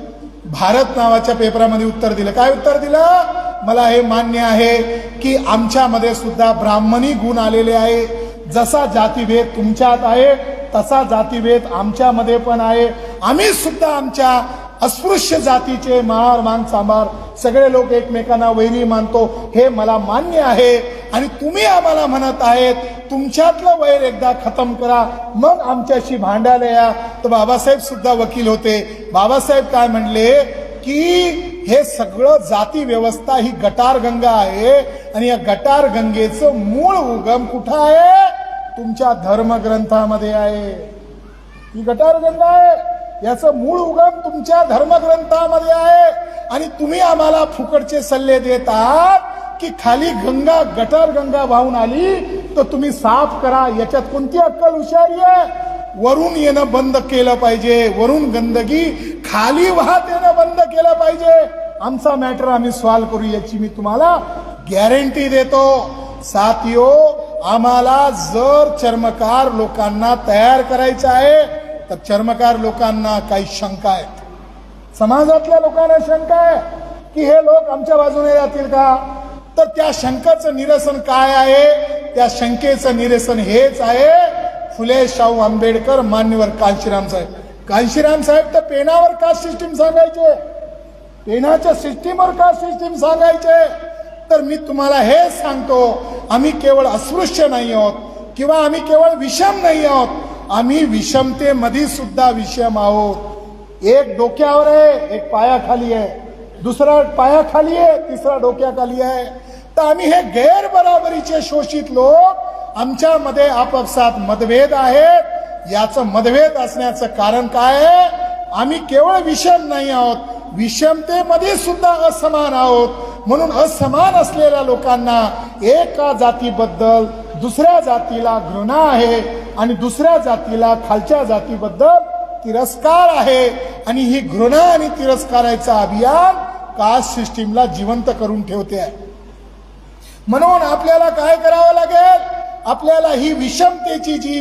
भारत नावाच्या पेपरामध्ये उत्तर दिलं. काय उत्तर दिलं? मला हे मान्य आहे की आमच्यामध्ये सुद्धा ब्राह्मणी गुण आलेले आहे. जसा जातीभेद तुमच्यात आहे तसा जातीभेद आमच्यामध्ये पण आहे. आम्ही सुद्धा आमच्या अस्पृश्य जातीचे महार मान सांभार सगळे लोक एकमेकांना वैरी मानतो, हे मला मान्य आहे. आणि तुम्ही आम्हाला म्हणत आहेत तुमच्यातलं वैर एकदा खतम करा, मग आमच्याशी भांडायला या. तर बाबासाहेब सुद्धा वकील होते. बाबासाहेब काय म्हणले की हे सगळं जाती व्यवस्था ही गटार गंगा आहे आणि या गटार गंगेचं मूळ उगम कुठं आहे? तुमच्या धर्मग्रंथामध्ये आहे. ही गटार गंगा आहे, याचं मूळ उगम तुमच्या धर्मग्रंथामध्ये आहे. आणि तुम्ही आम्हाला फुकटचे सल्ले देत आहात की खाली गंगा गटार गंगा वाहून आली तर तुम्ही साफ करा. याच्यात कोणती अक्कल हुशारी आहे? वरून येणं बंद केलं पाहिजे, वरून गंदगी खाली वाहत येणं बंद केलं पाहिजे. आमचा मॅटर आम्ही सॉल्व्ह करू, याची मी तुम्हाला गॅरंटी देतो. साथियो, आम्हाला जर चर्मकार लोकांना तयार करायचं आहे तर चर्मकार लोकांना काही शंका आहेत. समाजातल्या लोकांना शंका आहे की हे लोक आमच्या बाजूने जातील का? तर त्या शंकाचं निरसन काय आहे? त्या शंकेचं निरसन हेच आहे, फुले शाहू आंबेडकर मान्यवर कांशीराम साहेब. कांशीराम साहेब तर पेनावर कास्ट सिस्टीम सांगायचे, पेनाच्या सिस्टीमवर कास्ट सिस्टीम सांगायचे. तर मी तुम्हाला हे सांगतो, आम्ही केवळ अस्पृश्य नाही आहोत किंवा आम्ही केवळ विषम नाही आहोत, आम्ही विषमतेमध्ये सुद्धा विषम आहोत. एक डोक्यावर आहे, एक पायाखाली आहे, दुसरा पायाखाली आहे, तिसरा डोक्याखाली आहे. तर आम्ही हे गैरबराबरीचे शोषित लोक, आमच्यामध्ये आपापसात मतभेद आहेत. याचं मतभेद असण्याचं कारण काय आहे? आम्ही केवळ विषम नाही आहोत, विषमतेमध्ये सुद्धा असमान आहोत. म्हणून असमान असलेल्या लोकांना एका जातीबद्दल दुसऱ्या जातीला घृणा आहे आणि दुसऱ्या जातीला खालच्या जातीबद्दल तिरस्कार आहे. आणि ही घृणा आणि तिरस्काराचं अभियान कास्ट सिस्टीमला जिवंत करून ठेवते आहे. म्हणून आपल्याला काय करावं लागेल? आपल्याला ही विषमतेची जी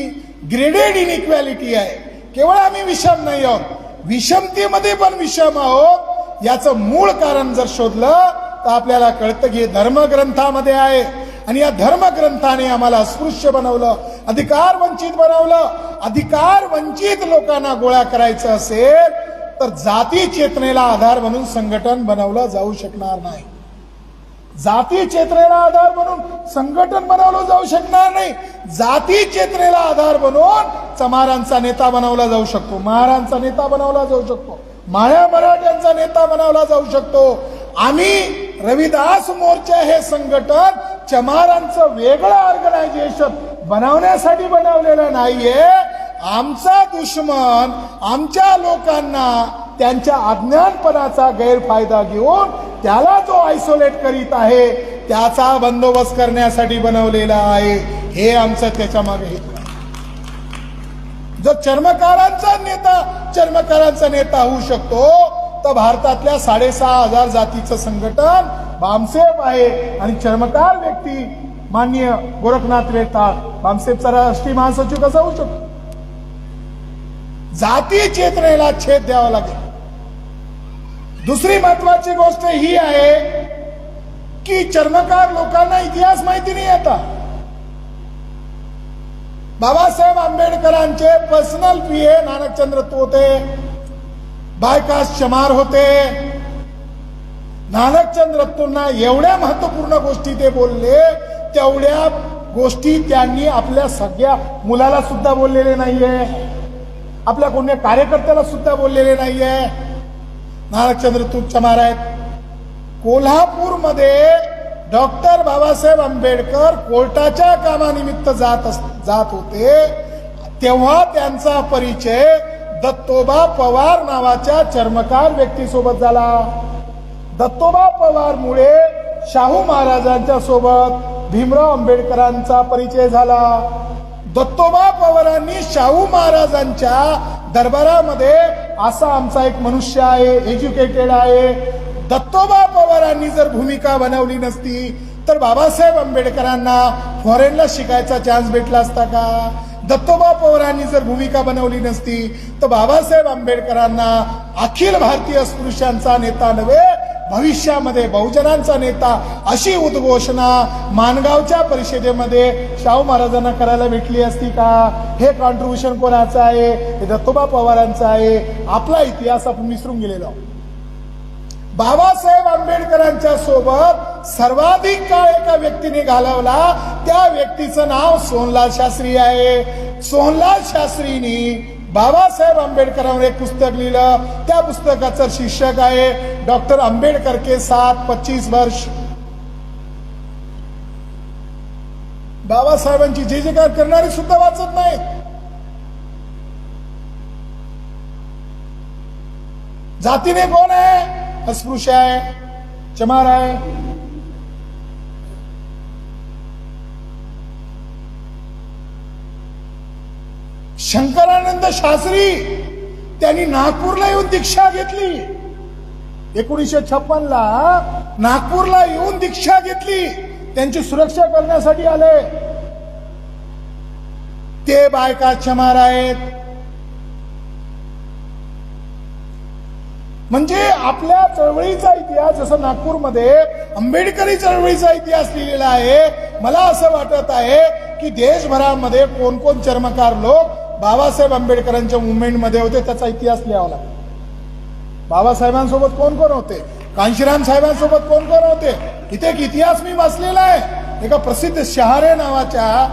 ग्रेडेड इनइक्वॅलिटी आहे, केवळ आम्ही विषम नाही आहोत, विषमतेमध्ये पण विषम आहोत, याचं मूळ कारण जर शोधलं तर आपल्याला कळतं की धर्मग्रंथामध्ये आहे. आणि या धर्मग्रंथाने आम्हाला अस्पृश्य बनवलं, अधिकार वंचित बनवलं. अधिकार वंचित लोकांना गोळा करायचं असेल तर जाती चेतनेला आधार बनून संघटन बनवलं जाऊ शकणार नाही. जाती चेतनेला आधार बनून संघटन बनवलं जाऊ शकणार नाही. जाती चेतनेला आधार बनवून चमारांचा नेता बनवला जाऊ शकतो, महारांचा नेता बनवला जाऊ शकतो, माळ्या मराठ्यांचा नेता बनवला जाऊ शकतो. आम्ही रविदास मोर्चा हे संघटन चमारांचं वेगळं ऑर्गनायझेशन बनवण्यासाठी बनवलेलं नाहीये. आमचा दुश्मन आमच्या लोकांना त्यांच्या अज्ञानपणाचा गैरफायदा घेऊन त्याला जो आयसोलेट करीत आहे त्याचा बंदोबस्त करण्यासाठी बनवलेला आहे. हे आमचं त्याच्या मागे हेतू आहे. जर चर्मकारांचा नेता होऊ शकतो तर भारतातल्या 6,500 जातीचं संघटन भामसेब आहे. आणि चर्मकार व्यक्ती माननीय गोरखनाथ वेताळ, भामसेबचा राष्ट्रीय महासचिव कसा होऊ शकतो? जाती चेतनेला छेद द्यावा लागेल. दुसरी महत्वाची गोष्ट ही आहे की चर्मकार लोकांना इतिहास माहिती नाही. आता बाबासाहेब आंबेडकरांचे पर्सनल पीए नानकचंद्र होते, बायकास चमार होते. नानकचंद्र रत्तूंना एवढ्या महत्वपूर्ण गोष्टी ते बोलले, तेवढ्या गोष्टी त्यांनी आपल्या सगळ्या मुलाला सुद्धा बोललेले नाहीये, आपल्या कोणत्या कार्यकर्त्याला सुद्धा बोललेले नाहीये. नानकचंद्र रत्तू चमार आहेत. कोल्हापूरमध्ये डॉक्टर बाबासाहेब आंबेडकर कोर्टाच्या कामानिमित्त जात होते, तेव्हा त्यांचा परिचय दत्तोबा पवार नावाच्या चर्मकार व्यक्तीसोबत झाला. दत्तोबा पवारमुळे शाहू महाराजांच्या सोबत भीमराव आंबेडकरांचा परिचय झाला. दत्तोबा पवारांनी शाहू महाराजांच्या दरबारामध्ये असा आमचा एक मनुष्य आहे, एज्युकेटेड आहे. दत्तोबा पवारांनी जर भूमिका बनवली नसती तर बाबासाहेब आंबेडकरांना फॉरेनला शिकायचा चान्स भेटला असता का? दत्तोबा पवारांनी जर भूमिका बनवली नसती तर बाबासाहेब आंबेडकरांना अखिल भारतीय अस्पृश्यांचा नेता नव्हे, भविष्यामध्ये बहुजनांचा नेता अशी उद्घोषणा माणगावच्या परिषदेमध्ये शाहू महाराजांना करायला भेटली असती का? हे कॉन्ट्रीब्युशन कोणाचं आहे? हे दत्तोबा पवारांचं आहे. आपला इतिहास आपण विसरून गेलेलो. बाबासाहेब आंबेडकरांच्या सोबत सर्वाधिक काळ एका व्यक्तीने घालवला, त्या व्यक्तीचं नाव सोनलाल शास्त्री आहे. सोनलाल शास्त्रींनी बाबासाहेब आंबेडकरांवर एक पुस्तक लिहिलं. त्या पुस्तकाचं शीर्षक आहे डॉक्टर आंबेडकर के साथ 25 वर्ष. बाबासाहेबांची जे जे काय करणारे सुद्धा वाचत नाहीत. जातीने कोण आहे? अस्पृश्य आहे, चमार आहे. शंकरानंद शास्त्री त्यांनी नागपूरला येऊन दीक्षा घेतली. 1956 नागपूरला येऊन दीक्षा घेतली. त्यांची सुरक्षा करण्यासाठी आले. ते बायका चमार आहेत. म्हणजे आपल्या चळवळीचा इतिहास, जसं नागपूरमध्ये आंबेडकरी चळवळीचा इतिहास लिहिलेला आहे, मला असं वाटत आहे की देशभरामध्ये कोण कोण चर्मकार लोक बाबासाहेब आंबेडकरांच्या मुवमेंटमध्ये होते त्याचा इतिहास लिहावा लागतो. बाबासाहेबांसोबत कोण कोण होते, कांशीराम साहेबांसोबत कोण कोण होते, इथे एक इतिहास मी वाचलेला आहे. एका प्रसिद्ध शहारे नावाच्या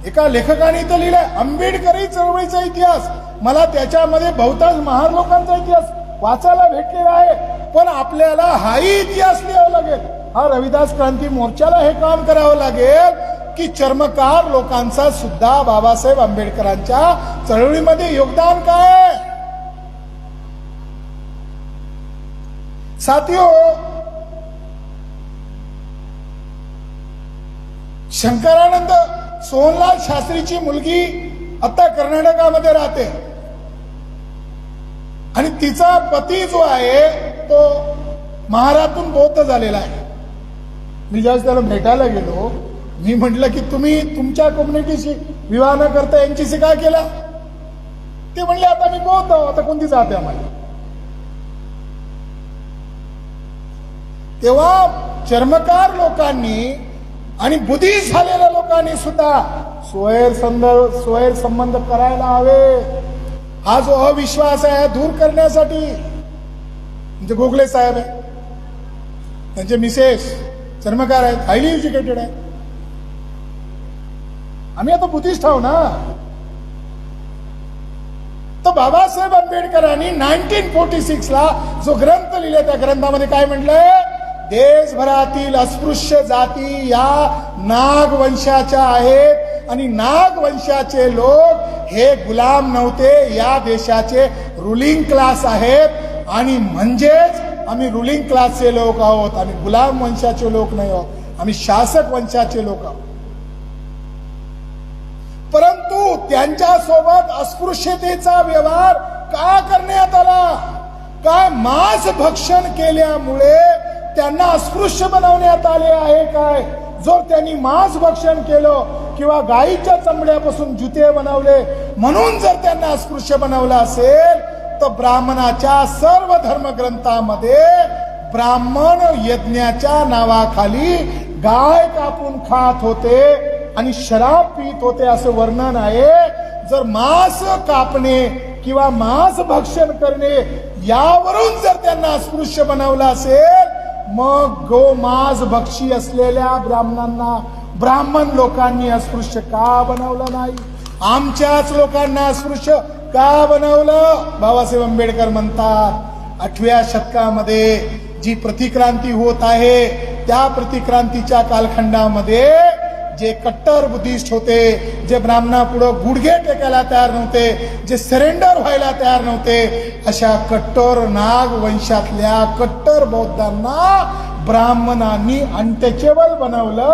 एका लेखकाने इथं लिहिलाय आंबेडकरी चळवळीचा इतिहास. मला त्याच्यामध्ये बहुतांश महार लोकांचा इतिहास वाचायला भेटलेला आहे. पण आपल्याला हाही इतिहास लिहावा लागेल. हा रविदास क्रांती मोर्चाला हे काम करावं लागेल की चर्मकार लोकांचा सुद्धा बाबासाहेब आंबेडकरांच्या चळवळीमध्ये योगदान काय. साथियो, शंकरानंद सोनलाल शास्त्रीची मुलगी आता कर्नाटकामध्ये राहते आणि तिचा पती जो आहे तो महारातून बौद्ध झालेला आहे. मी ज्यावेळेस त्याला भेटायला गेलो, मी म्हटलं की तुम्ही तुमच्या कम्युनिटीशी विवाह न करता यांच्याशी काय केला? ते म्हणले आता मी बौद्ध, आता कोणती जात आहे आम्हाला. तेव्हा चर्मकार लोकांनी आणि बुद्धिस्ट झालेल्या लोकांनी सुद्धा स्वैर संबंध करायला हवे. हा जो अविश्वास आहे दूर करण्यासाठी, म्हणजे गोखले साहेब आहे, त्यांचे मिसेस चर्मकार आहेत, हायली एज्युकेटेड आहे. आम्ही आता बुद्धिस्ट आहो ना. तर बाबासाहेब आंबेडकरांनी 1946 ला जो ग्रंथ लिहिला त्या ग्रंथामध्ये काय म्हटलंय? देशभरातील अस्पृश्य जाती या नाग वंशाच्या आहेत आणि नाग वंशाचे लोक हे गुलाम नव्हते, या देशाचे रुलिंग क्लास आहेत आणि म्हणजेच आम्ही रुलिंग क्लासचे लोक आहोत आणि गुलाम वंशाचे लोक नाही आहोत, आम्ही शासक वंशाचे लोक आहोत. परंतु त्यांच्या सोबत अस्पृश्यतेचा व्यवहार का करण्यात आला? काय मांस भक्षण केल्यामुळे त्यांना अस्पृश्य बनवण्यात आले आहे काय? जर त्यांनी मांस भक्षण केलं किंवा गायीच्या चमड्यापासून जुते बनवले म्हणून जर त्यांना अस्पृश्य बनवलं असेल तर ब्राह्मणाच्या सर्व धर्मग्रंथामध्ये ब्राह्मण यज्ञाच्या नावाखाली गाय कापून खात होते आणि शराब पीत होते असं वर्णन आहे. जर मांस कापणे किंवा मांस भक्षण करणे यावरून जर त्यांना अस्पृश्य बनवलं असेल, मग गोमांस भक्षी असलेल्या ब्राह्मणांना ब्राह्मण लोकांनी अस्पृश्य का बनवलं नाही? आमच्याच लोकांना अस्पृश्य का बनवलं? बाबासाहेब आंबेडकर म्हणतात 8व्या शतकामध्ये जी प्रतिक्रांती होत आहे त्या प्रतिक्रांतीच्या कालखंडामध्ये जे कट्टर बुद्धिस्ट होते, जे ब्राह्मणापुढे गुडघे टेकायला तयार नव्हते, जे सरेंडर व्हायला तयार नव्हते, अशा कट्टर नाग वंशातल्या कट्टर बौद्धांना ब्राह्मणांनी अनटचेबल बनवलं.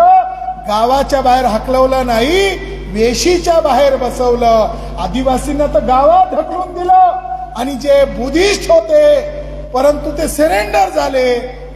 गावाच्या बाहेर हाकलवलं नाही, वेशीच्या बाहेर बसवलं. आदिवासींना तर गावात ढकलून दिलं. आणि जे बुद्धिस्ट होते परंतु ते सरेंडर झाले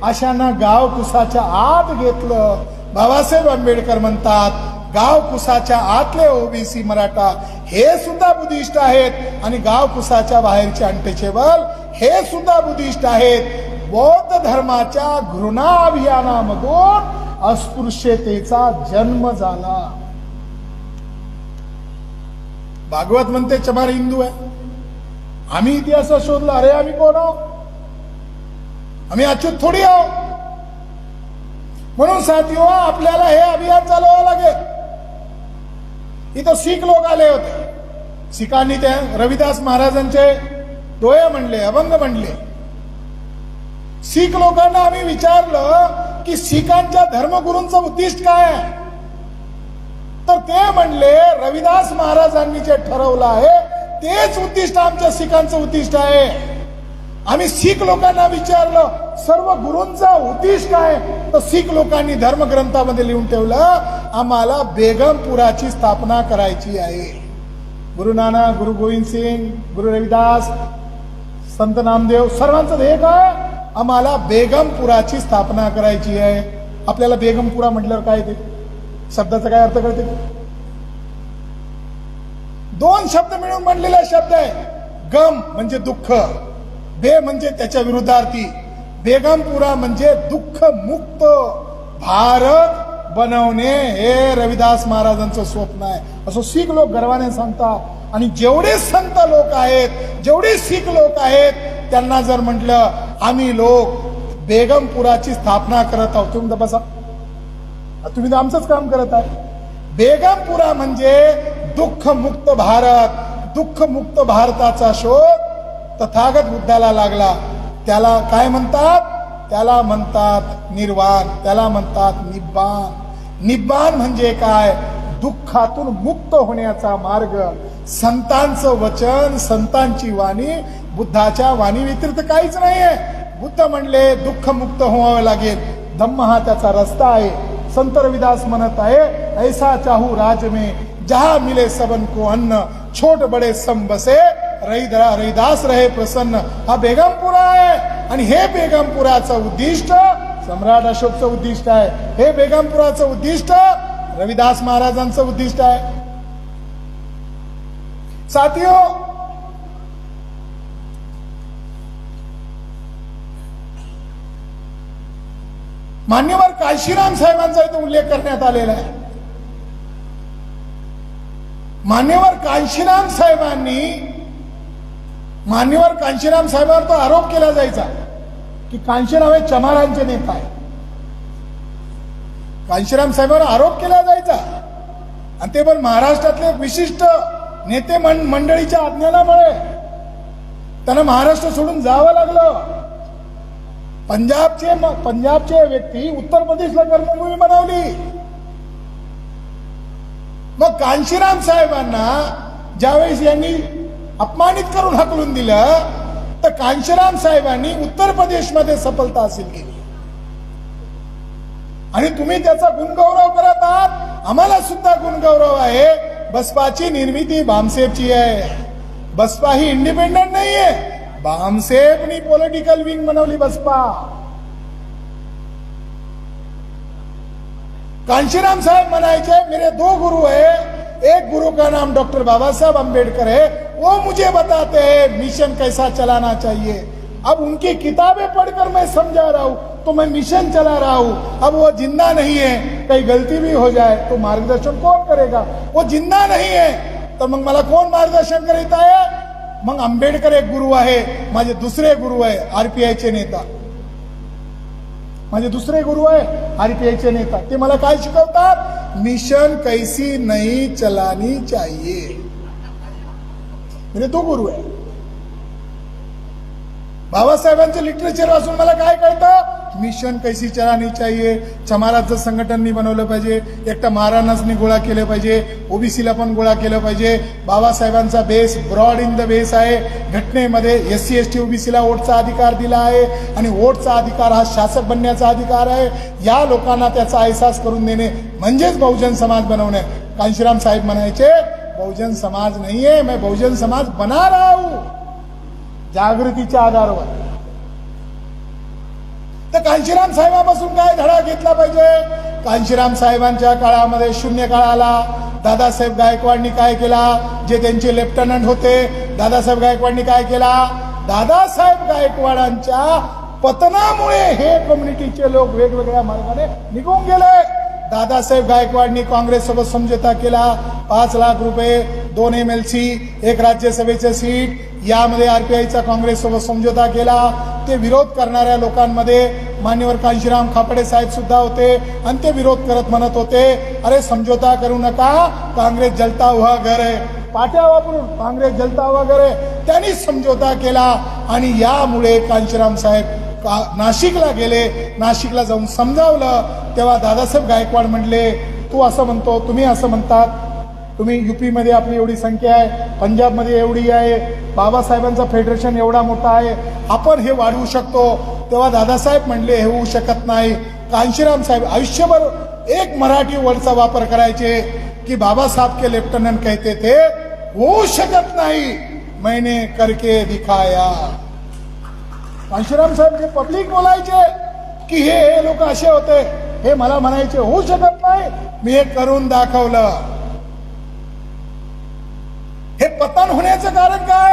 अशांना गाव कुसाच्या आत घेतलं. बाबासाहेब आंबेडकर म्हणतात गाव कुसाच्या आतले ओबीसी मराठा हे सुद्धा बुद्धिस्ट आहेत आणि गाव कुसाच्या बाहेरचे अनटचेबल हे सुद्धा बुद्धिस्ट आहेत. बौद्ध धर्माच्या घृणा अभियानामधून अस्पृश्यतेचा जन्म झाला. भागवत म्हणते चमार हिंदू आहे. आम्ही इतिहासात शोधला, अरे आम्ही कोण आहो? आम्ही अच्युत थोडी आहो. म्हणून साथियो आपल्याला हे अभियान चालवावं लागेल. इथं शीख लोक आले होते. शिखांनी त्या रविदास महाराजांचे डोळे म्हणले, अभंग म्हणले. शीख लोकांना आम्ही विचारलं की शिखांच्या धर्मगुरूंचं उद्दिष्ट काय आहे, तर ते म्हणले रविदास महाराजांनी जे ठरवलं आहे तेच उद्दिष्ट आमच्या शिखांचं उद्दिष्ट आहे. आम्ही शीख लोकांना विचारलं सर्व गुरूंचं उद्दिष्ट काय, तर शीख लोकांनी धर्मग्रंथामध्ये लिहून ठेवलं आम्हाला बेगमपुराची स्थापना करायची आहे. गुरु नानक, गुरु गोविंद सिंग, गुरु रविदास, संत नामदेव सर्वांचं ध्येय काय, आम्हाला बेगमपुराची स्थापना करायची आहे. आपल्याला बेगमपुरा म्हटल्यावर काय ते शब्दाचा काय अर्थ कळते? दोन शब्द मिळून बनलेला शब्द आहे. गम म्हणजे दुःख, बे म्हणजे त्याच्या विरुद्धार्थी. बेगमपुरा म्हणजे दुःख मुक्त भारत बनवणे हे रविदास महाराजांचं स्वप्न आहे असं शीख लोक गर्वाने सांगतात. आणि जेवढे संत लोक आहेत, जेवढे शीख लोक आहेत, त्यांना जर म्हटलं आम्ही लोक बेगमपुराची स्थापना करत आहोत, तुम्ही बसा, तुम्ही तर आमचंच काम करत आहे. बेगमपुरा म्हणजे दुःख मुक्त भारत. दुःख मुक्त भारताचा शोध तथागत बुद्धाला लागला. त्याला काय म्हणतात? त्याला म्हणतात निर्वाण, त्याला म्हणतात निब्बाण. निब्बाण म्हणजे काय? दुःखातून मुक्त होण्याचा मार्ग. संतांचं वचन, संतांची वाणी, बुद्धाच्या वाणी व्यतिरिक्त काहीच नाहीये. बुद्ध म्हणले दुःख मुक्त व्हावं लागेल, धम्म हा त्याचा रस्ता आहे. संत रविदास म्हणत आहे ऐसा चाहू राज में जहां मिले सबन को अन्न, छोट बडे सम बसे रविदास रहे प्रसन्न. हा बेगमपुरा आहे आणि हे बेगमपुराचं उद्दिष्ट सम्राट अशोकचं उद्दिष्ट आहे. हे बेगमपुराचं उद्दिष्ट रविदास महाराजांचं उद्दिष्ट आहे. साथियो, मान्यवर काशीराम साहेबांचा इथे उल्लेख करण्यात आलेला आहे. मान्यवर काशीराम साहेबांवर तो आरोप केला जायचा की कांशीराम हे चमारांचे नेता आहे. कांशीराम साहेबांवर आरोप केला जायचा आणि ते पण महाराष्ट्रातले एक विशिष्ट नेते मंडळीच्या आज्ञानामुळे त्यांना महाराष्ट्र सोडून जावं लागलं. पंजाबचे व्यक्ती उत्तर प्रदेशला कर्मभूमी बनवली. मग कांशीराम साहेबांना ज्यावेळेस यांनी अपमानित करून हकलून दिलं तर कांशीराम साहेबांनी उत्तर प्रदेशमध्ये सफलता हासिल केली आणि तुम्ही त्याचा गुणगौरव करत आहात. आम्हाला सुद्धा गुणगौरव आहे. बसपाची निर्मिती भामसेबची आहे. बसपा ही इंडिपेंडेंट नाहीये. भामसेबनी पॉलिटिकल विंग बनवली बसपा. कांशीराम साहब मनाइचे मेरे दो गुरु है, एक गुरु का नाम डॉक्टर बाबा साहब अम्बेडकर है, वो मुझे बताते हैं मिशन कैसा चलाना चाहिए. अब उनकी किताबें पढ़कर मैं समझा रहा हूं तो मैं मिशन चला रहा हूं. अब वो जिंदा नहीं है, कहीं गलती भी हो जाए तो मार्गदर्शन कौन करेगा? वो जिंदा नहीं है तर मग मला कोण मार्गदर्शन करीत आहे? मग आंबेडकर एक गुरु आहे. माझे दुसरे गुरु आहे आरपीआयचे नेता. माझे दुसरे गुरु आहे आरपीआयचे नेता. ते मला काय शिकवतात? मिशन कैसी नहीं चलानी चाहिए. मेरे दो गुरु आहे. बाबासाहेबांचे लिटरेचर वाचून मला काय कळतं? मिशन कैसी चलानी चाहिए. चमाराचं संघटननी बनवलं पाहिजे. एकटा महाराणांनी गोळा केलं पाहिजे. ओबीसीला पण गोळा केलं पाहिजे. बाबासाहेबांचा base broad in the base आहे. घटनेमध्ये एससी एसटी ओबीसीला वोटचा अधिकार दिला आहे आणि वोटचा अधिकार हा शासक बनण्याचा अधिकार आहे. या लोकांना त्याचा अहसास करून देणे म्हणजेच बहुजन समाज बनवणे. कांशीराम साहेब म्हणायचे बहुजन समाज नाहीये, मैं बहुजन समाज बना रहा हूं. जागृतीच्या आधारावर. तर कांशीराम साहेबांपासून काय धडा घेतला पाहिजे? कांशीराम साहेबांच्या काळामध्ये शून्य काळ आला. दादासाहेब गायकवाडनी काय केला? जे त्यांचे लेफ्टनंट होते, दादासाहेब गायकवाडनी काय केला? दादासाहेब गायकवाडांच्या पतनामुळे हे कम्युनिटीचे लोक वेगवेगळ्या मार्गाने निघून गेले. दादासाहेब गायकवाडनी काँग्रेस सोबत समझोता केला. 5 लाख रुपये, 2 MLC, 1 राज्यसभेचे सीट, यामध्ये आरपीआयचा काँग्रेस सोबत समझोता केला. ते विरोध करणाऱ्या लोकांमध्ये मान्यवर कांशीराम खापडे साहेब सुद्धा होते आणि ते विरोध करत म्हणत होते, अरे समझोता करू नका, काँग्रेस जलता हुआ घर है. पाट्या वापरून काँग्रेस जलता हुआ घर है. त्यांनी समझोता केला आणि यामुळे कांशीराम साहेब नाशिकला गेले. नाशिकला जाऊन समजावलं तेव्हा दादासाहेब गायकवाड म्हणले, तू असं म्हणतो, तुम्ही असं म्हणतात, तुम्ही युपी मध्ये आपली एवढी संख्या आहे, पंजाबमध्ये एवढी आहे, बाबासाहेबांचं फेडरेशन एवढा मोठा आहे, आपण हे वाढवू शकतो. तेव्हा दादासाहेब म्हणले हे होऊ शकत नाही. कांशीराम साहेब आयुष्यभर एक मराठी वर्डचा वापर करायचे की बाबासाहेब के लेफ्टनंट कहते थे होऊ शकत नाही, मैंने करके दिखाया. कांशीराम साहेब जे पब्लिक बोलायचे की हे लोक असे होते, हे मला म्हणायचे होऊ शकत नाही, मी हे करून दाखवलं. हे पतन होण्याचं कारण काय?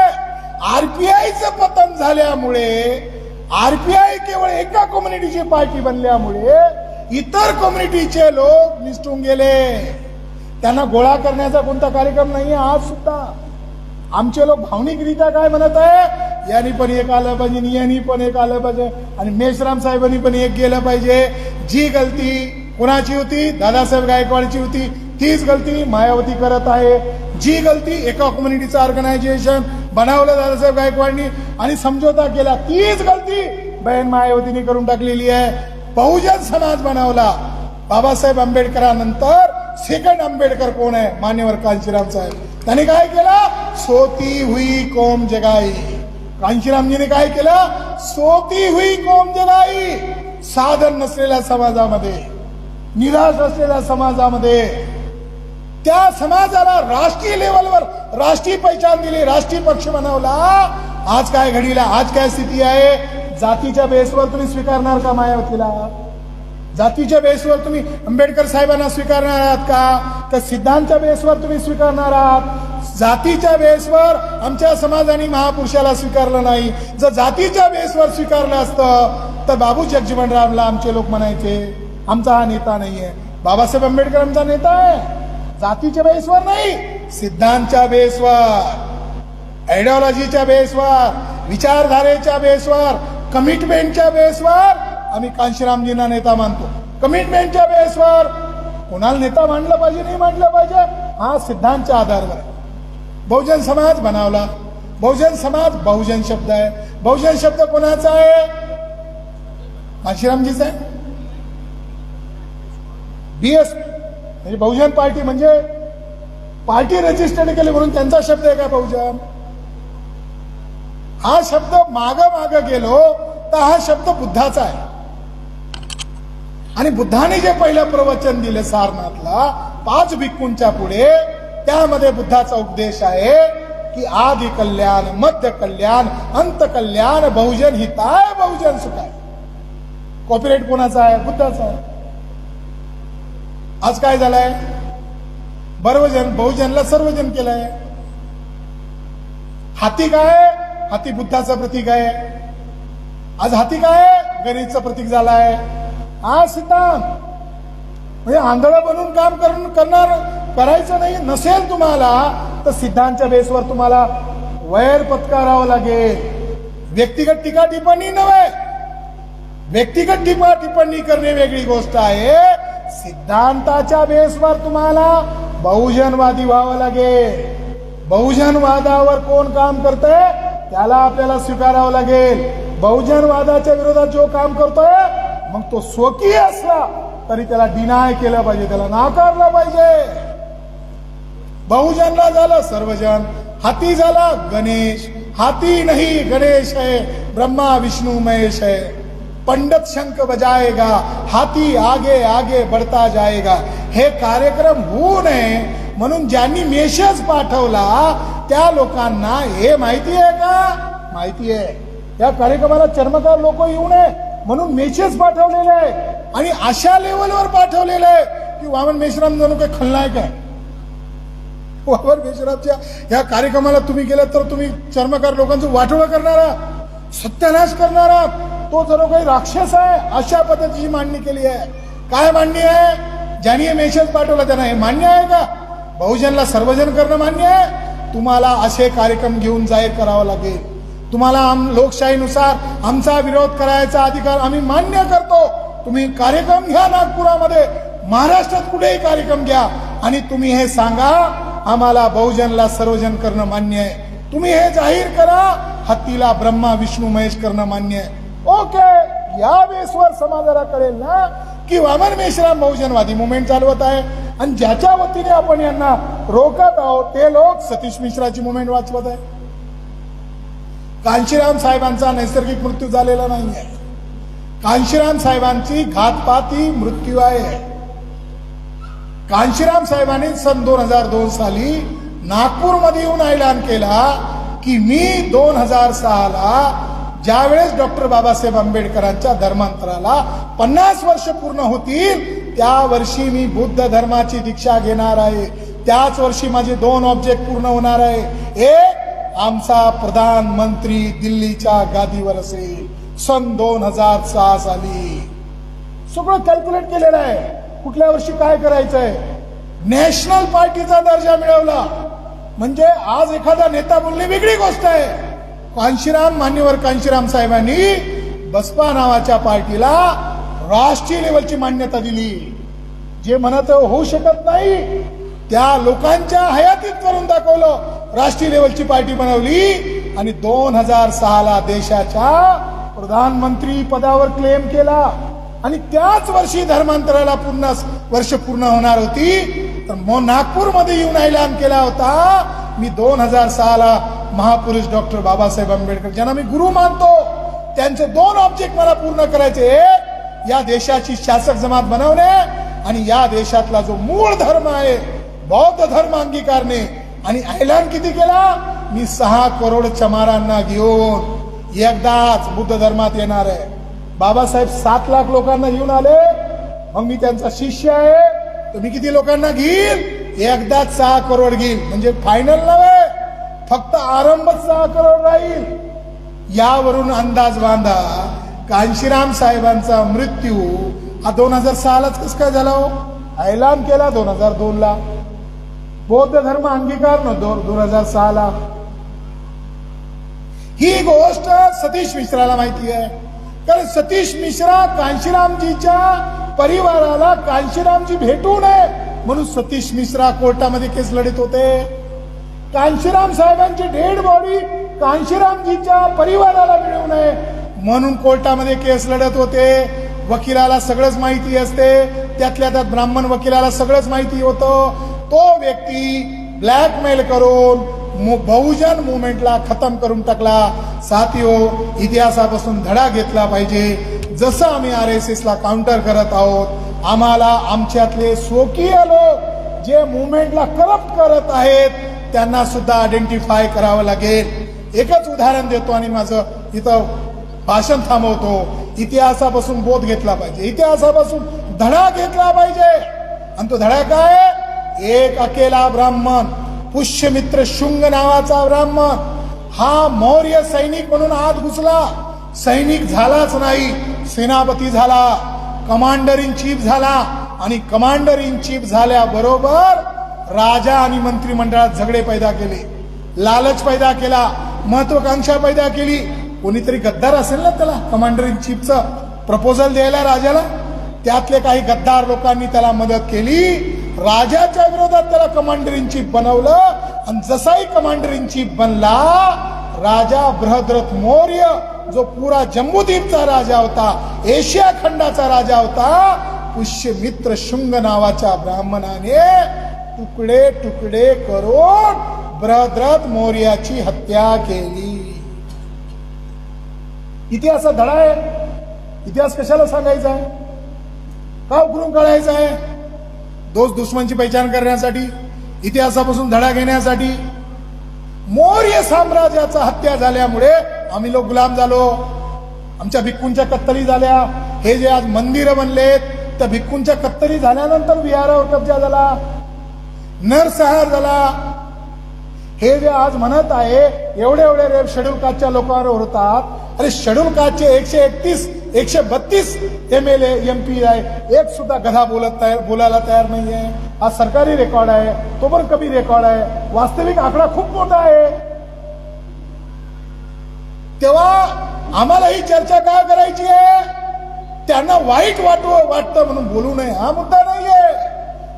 आरपीआयचं पतन झाल्यामुळे, आरपीआय केवळ एका कम्युनिटीची पार्टी बनल्यामुळे इतर कम्युनिटीचे लोक निसटून गेले. त्यांना गोळा करण्याचा कोणता कार्यक्रम नाही. आज सुद्धा आमचे लोक भावनिकरित्या काय म्हणत आहे, यांनी पण एक आलं पाहिजे, यांनी पण एक आलं पाहिजे आणि मेश्राम साहेबांनी पण एक गेलं पाहिजे. जी गलती कोणाची होती? दादासाहेब गायकवाडची होती. तीच गलती मायावती करत आहे. जी गलती एका कम्युनिटीचं ऑर्गनायझेशन बनवलं दादासाहेब गायकवाडनी आणि समझोता केला, तीच गलती बहन मायावतीने करून टाकलेली आहे. बहुजन समाज बनवला. बाबासाहेब आंबेडकरांनंतर सेकंड आंबेडकर कोण आहे? मान्यवर कांशीराम साहेब. त्यांनी काय केलं? सोती हुई कौम जगाई. कांशीरामजीने काय केलं? सोती हुई कौम जगाई. साधन नसलेल्या समाजामध्ये, निराश असलेल्या समाजामध्ये, त्या समाजाला राष्ट्रीय लेवलवर राष्ट्रीय पहिचान दिली, राष्ट्रीय पक्ष बनवला. आज काय घडीला, आज काय स्थिती आहे? जातीच्या बेसवर तुम्ही स्वीकारणार का मायावतीला? जातीच्या बेसवर तुम्ही आंबेडकर साहेबांना स्वीकारणार आहात का? तर सिद्धांतच्या बेसवर तुम्ही स्वीकारणार आहात? जातीच्या बेसवर आमच्या समाजाने महापुरुषाला स्वीकारलं नाही. जर जातीच्या बेसवर स्वीकारलं असतं तर बाबू जगजीवनरामला आमचे लोक म्हणायचे आमचा हा नेता नाहीये. बाबासाहेब आंबेडकर आमचा नेता आहे. जातीच्या बेसवर नाही, सिद्धांतच्या बेसवर, आयडिओलॉजीच्या बेसवर, विचारधारेच्या बेसवर, कमिटमेंटच्या बेसवर आम्ही कांशीरामजींना नेता मानतो. कमिटमेंटच्या बेसवर कोणाला नेता मानलं पाहिजे, नाही मानलं पाहिजे, हा सिद्धांतच्या आधारावर. बहुजन समाज बनवला. बहुजन समाज, बहुजन शब्द आहे. बहुजन शब्द कोणाचा आहे? कांशीरामजीचा आहे. बीएसपी म्हणजे बहुजन पार्टी, म्हणजे पार्टी रजिस्टर्ड केली म्हणून त्यांचा शब्द आहे का बहुजन? हा शब्द माग गेलो तर हा शब्द बुद्धाचा आहे. आणि बुद्धाने जे पहिलं प्रवचन दिले सारनाथला 5 भिक्खूंच्या पुढे, त्यामध्ये बुद्धाचा उपदेश आहे की आदि कल्याण, मध्य कल्याण, अंत कल्याण, बहुजन हिताय, बहुजन सुखाय. कॉपीराइट कोणाचा आहे? बुद्धाचा आहे. आज काय झालंय? बहुजनला सर्वजन केलंय. हाती काय? हाती बुद्धाचं प्रतीक आहे. आज हाती काय? गणेशचं प्रतीक झालंय. हा सिद्धांत म्हणजे आंधळं बनून काम करायचं नाही. नसेल तुम्हाला तर सिद्धांतच्या बेसवर तुम्हाला वैर पत्करावं लागेल. व्यक्तिगत टीका टिप्पणी नव्हे. व्यक्तिगत टीका टिप्पणी करणे वेगळी गोष्ट आहे. सिद्धांताच्या बेसवर तुम्हाला बहुजनवादी व्हावं लागेल. बहुजनवादावर कोण काम करतंय त्याला आपल्याला स्वीकारावं लागेल. बहुजनवादाच्या विरोधात जो काम करतोय मग तो स्वकीय असला तरी त्याला डिनाय केलं पाहिजे, त्याला नाकारलं पाहिजे. बहुजनला झालं सर्वजन, हाती झाला गणेश. हाती नहीं गणेश है, ब्रह्मा विष्णु महेश है. पंडित शंख बजाएगा, हाती आगे आगे बढ़ता जाएगा. हे कार्यक्रम होऊ नये म्हणून ज्यांनी मेसेज पाठवला त्या लोकांना हे माहिती आहे का माहिती आहे. या कार्यक्रमाला चर्मकार लोक येऊ नये म्हणून मेसेज पाठवलेले आहे आणि अशा लेवलवर पाठवलेलं आहे की वामन मेश्राम जणू काही खलनायक आहे. वामन मेश्रामच्या या कार्यक्रमाला तुम्ही गेलात तर तुम्ही चर्मकार लोकांचं वाटोळं करणारा, सत्यानाश करणारा, तो जणू काही राक्षस आहे अशा पद्धतीची मांडणी केली आहे. काय मांडणी आहे? ज्यांनी हे मेसेज पाठवला त्यांना हे मान्य आहे का? बहुजनला सर्वजन करणं मान्य आहे? तुम्हाला असे कार्यक्रम घेऊन जाहीर करावं लागेल. तुम्हाला लोकशाहीनुसार आमचा विरोध करायचा अधिकार आम्ही मान्य करतो. तुम्ही कार्यक्रम घ्या नागपुरामध्ये, महाराष्ट्रात कुठेही कार्यक्रम घ्या आणि तुम्ही हे सांगा आम्हाला बहुजनला सर्वजन करणं मान्य आहे. तुम्ही हे जाहीर करा हत्तीला ब्रह्मा विष्णू महेश करणं मान्य आहे. ओके, या बेसवर समाजाला कळेल ना की वामन मेश्राम बहुजनवादी मुवमेंट चालवत आहे आणि ज्याच्या वतीने आपण यांना रोखत आहोत ते लोक सतीश मिश्राची मुवमेंट वाचवत आहे. कांशीराम साहेबांचा नैसर्गिक मृत्यू झालेला नाहीये. कांशीराम साहेबांची घातपाती मृत्यू आहे. कांशीराम साहेबांनी सन 2002 साली नागपूरमध्ये येऊन ऐलान केला की मी 2006ला ज्यावेळेस डॉक्टर बाबासाहेब आंबेडकरांच्या धर्मांतराला 50 वर्ष पूर्ण होतील त्या वर्षी मी बुद्ध धर्माची दीक्षा घेणार आहे. त्याच वर्षी माझे 2 ऑब्जेक्ट पूर्ण होणार आहे. एक, आमचा प्रधानमंत्री दिल्लीच्या गादीवर असेल सन 2006 साली. सगळं कॅल्क्युलेट केलेलं आहे. कुठल्या वर्षी काय करायचंय. नॅशनल पार्टीचा दर्जा मिळवला म्हणजे आज एखादा नेता बोलणे वेगळी गोष्ट आहे. मान्यवर कांशीराम साहेबांनी बसपा नावाच्या पार्टीला राष्ट्रीय लेवलची मान्यता दिली. जे म्हणत होऊ शकत नाही त्या लोकांच्या हयातीत करून दाखवलं. राष्ट्रीय लेवलची पार्टी बनवली आणि 2006ला देशाच्या प्रधानमंत्री पदावर क्लेम केला आणि त्याच वर्षी धर्मांतराला वर्ष पूर्ण होणार होती तर नागपूरमध्ये येऊन ऐलान केला होता मी 2006ला महापुरुष डॉक्टर बाबासाहेब आंबेडकर ज्यांना मी गुरु मानतो त्यांचे 2 ऑब्जेक्ट मला पूर्ण करायचे. एक, या देशाची शासक जमात बनवणे आणि या देशातला जो मूळ धर्म आहे बौद्ध धर्म अंगीकारणे. आणि ऐलान किती केला? मी 6 करोड चमारांना घेऊन एकदाच बुद्ध धर्मात येणार आहे. बाबासाहेब 7 लाख लोकांना घेऊन आले. मग मी त्यांचा शिष्य आहे तर मी किती लोकांना घेईल? एकदाच 6 करोड घेईल. म्हणजे फायनल नव्हे, फक्त आरंभ 6 करोड राहील. यावरून अंदाज बांधा कांशीराम साहेबांचा मृत्यू हा 2006लाच कस काय झाला हो? ऐलान केला 2002ला, बौद्ध धर्म अंगीकार 2006ला. ही गोष्ट सतीश मिश्राला माहिती आहे कारण सतीश मिश्रा कांशीरामजीच्या परिवाराला कांशीरामजी भेटू नये म्हणून सतीश मिश्रा कोर्टामध्ये केस लढत होते. कांशीराम साहेबांची डेड बॉडी कांशीरामजीच्या परिवाराला मिळू नये म्हणून कोर्टामध्ये केस लढत होते. वकिलाला सगळंच माहिती असते, त्यातल्या त्यात ब्राह्मण वकिलाला सगळंच माहिती होतं. तो व्यक्ती ब्लॅकमेल करून बहुजन मुवमेंटला खतम करून टाकला. साथियो, इतिहासापासून धडा घेतला पाहिजे. जसं आम्ही RSS ला काउंटर करत आहोत आम्हाला आमच्यातले स्वकीय लोक जे मुवमेंटला करप्ट करत आहेत त्यांना सुद्धा आयडेंटिफाय करावं लागेल. एकच उदाहरण देतो आणि माझं इथं भाषण थांबवतो. इतिहासापासून बोध घेतला पाहिजे, इतिहासापासून धडा घेतला पाहिजे. आणि तो धडा काय? एक अकेला ब्राह्मण पुष्यमित्र शुंग नावाचा ब्राह्मण हा मौर्य सैनिक म्हणून आत घुसला. सैनिक झालाच नाही, सेनापती झाला, कमांडर इन चीफ झाला आणि कमांडर इन चीफ झाल्याबरोबर राजा आणि मंत्रिमंडळात झगडे पैदा केले, लालच पैदा केला, महत्वाकांक्षा पैदा केली. कोणीतरी गद्दार असेल ना त्याला कमांडर इन चीफचं प्रपोजल द्यायला राजाला. त्यातले काही गद्दार लोकांनी त्याला मदत केली. राजाच्या विरोधात त्याला कमांडर इन चीफ बनवलं आणि जसाही कमांडर इन चीफ बनला राजा बृहद्रथ मौर्य जो पुरा जम्बूद्वीपचा राजा होता, एशिया खंडाचा राजा होता, पुष्यमित्र शुंग नावाच्या ब्राह्मणाने तुकडे तुकडे करून बृहद्रथ मौर्याची हत्या केली. इतिहासात धडा आहे. इतिहास कशाला सांगायचा आहे? का उकरून काढायचा आहे? दोस्त दुश्मनची पहिचान करण्यासाठी, इतिहासापासून धडा घेण्यासाठी. मौर्य साम्राज्याचा हत्या झाल्यामुळे आम्ही लोक गुलाम झालो, आमच्या भिक्खूंच्या कत्तली झाल्या. हे जे आज मंदिरं बनलेत त्या भिक्खूंच्या कत्तली झाल्यानंतर विहारावर कब्जा झाला, नरसंहार झाला. हे जे आज म्हणत आहे एवढे एवढे रेप शेड्यूल कास्टच्या लोकांवर होतात. अरे शेड्यूल कास्टचे 131 132 MLA MP आहे, एक सुद्धा गधा बोलायला तयार नाहीये. हा सरकारी रेकॉर्ड आहे, तो पण कमी रेकॉर्ड आहे. वास्तविक आकडा खूप मोठा आहे. तेव्हा आम्हाला ही चर्चा का करायची आहे? त्यांना वाईट वाटतं म्हणून बोलू नये हा मुद्दा नाहीये.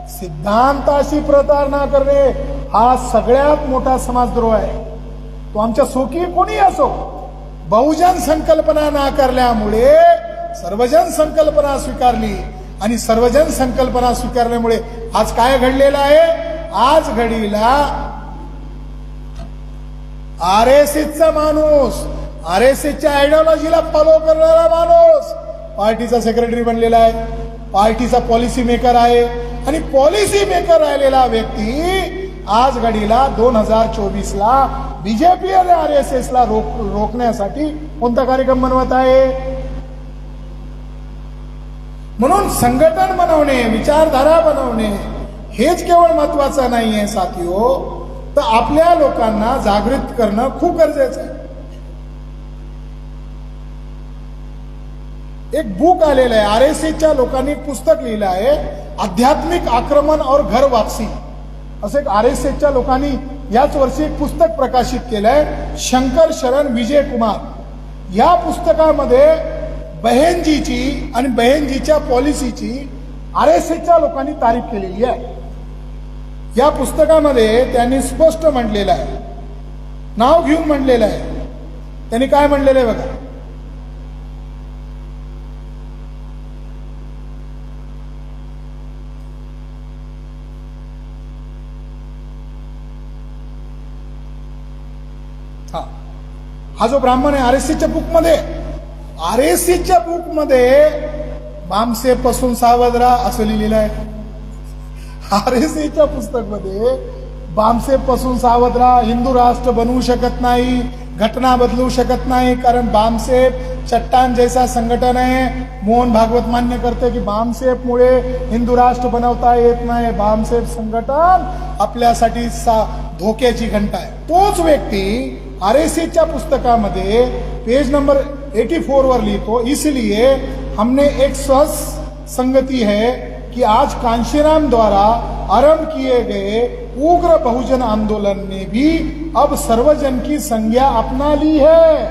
सिद्धांताशी प्रतारणा करणे हा सगळ्यात मोठा समाजद्रोह आहे. तो आमच्या सोकी कोणी असो. बहुजन संकल्पना नाकारल्यामुळे सर्वजन संकल्पना स्वीकारली आणि सर्वजन संकल्पना स्वीकारल्यामुळे आज काय घडलेलं आहे? आज घडीला RSSचा माणूस, RSSच्या आयडिओलॉजीला फॉलो करणारा माणूस पार्टीचा सेक्रेटरी बनलेला आहे, पार्टीचा पॉलिसी मेकर आहे. आणि पॉलिसी मेकर राहिलेला व्यक्ती आज घडीला 2024ला बीजेपी आणि RSSला रोखण्यासाठी कोणता कार्यक्रम बनवत आहे? म्हणून संघटन बनवणे, विचारधारा बनवणे हेच केवळ महत्वाचं नाहीये साथियो, तर आपल्या लोकांना जागृत करणं खूप गरजेचं आहे. एक बुक आलेलं आहे, RSSच्या लोकांनी एक पुस्तक लिहिलं आहे, आध्यात्मिक आक्रमण और घर वापसी. असं एक RSSच्या लोकांनी याच वर्षी एक पुस्तक प्रकाशित केलंय, शंकर शरण विजय कुमार. या पुस्तकामध्ये बहेनजीची आणि बहेनजीच्या पॉलिसीची RSSच्या लोकांनी तारीफ केलेली आहे. या पुस्तकामध्ये त्यांनी स्पष्ट म्हटलेलं आहे, नाव घेऊन म्हटलेलं आहे. त्यांनी काय म्हटलेलं आहे बघा. हा जो ब्राह्मण आहे RSSच्या बुकमध्ये बामसे पासून सावध राहा असं लिहिलेलं आहे. RSSच्या पुस्तकमध्ये बामसे पासून सावध राहा, हिंदू राष्ट्र बनवू शकत नाही, घटना बदलू शकत नाही, कारण बामसेफ चट्टान जैसा संघटन आहे. मोहन भागवत मान्य करते की बामसेफ मुळे हिंदू राष्ट्र बनवता येत नाही. बामसेफ संघटन आपल्यासाठी धोक्याची घंटा आहे. तोच व्यक्ती RSSच्या पुस्तकामध्ये पेज नंबर 84 वर लिखो, इसलिए हमने एक संगति है कि आज कांशीराम द्वारा आरंभ किए गए उग्र बहुजन आंदोलन ने भी अब सर्वजन की संज्ञा अपना ली है.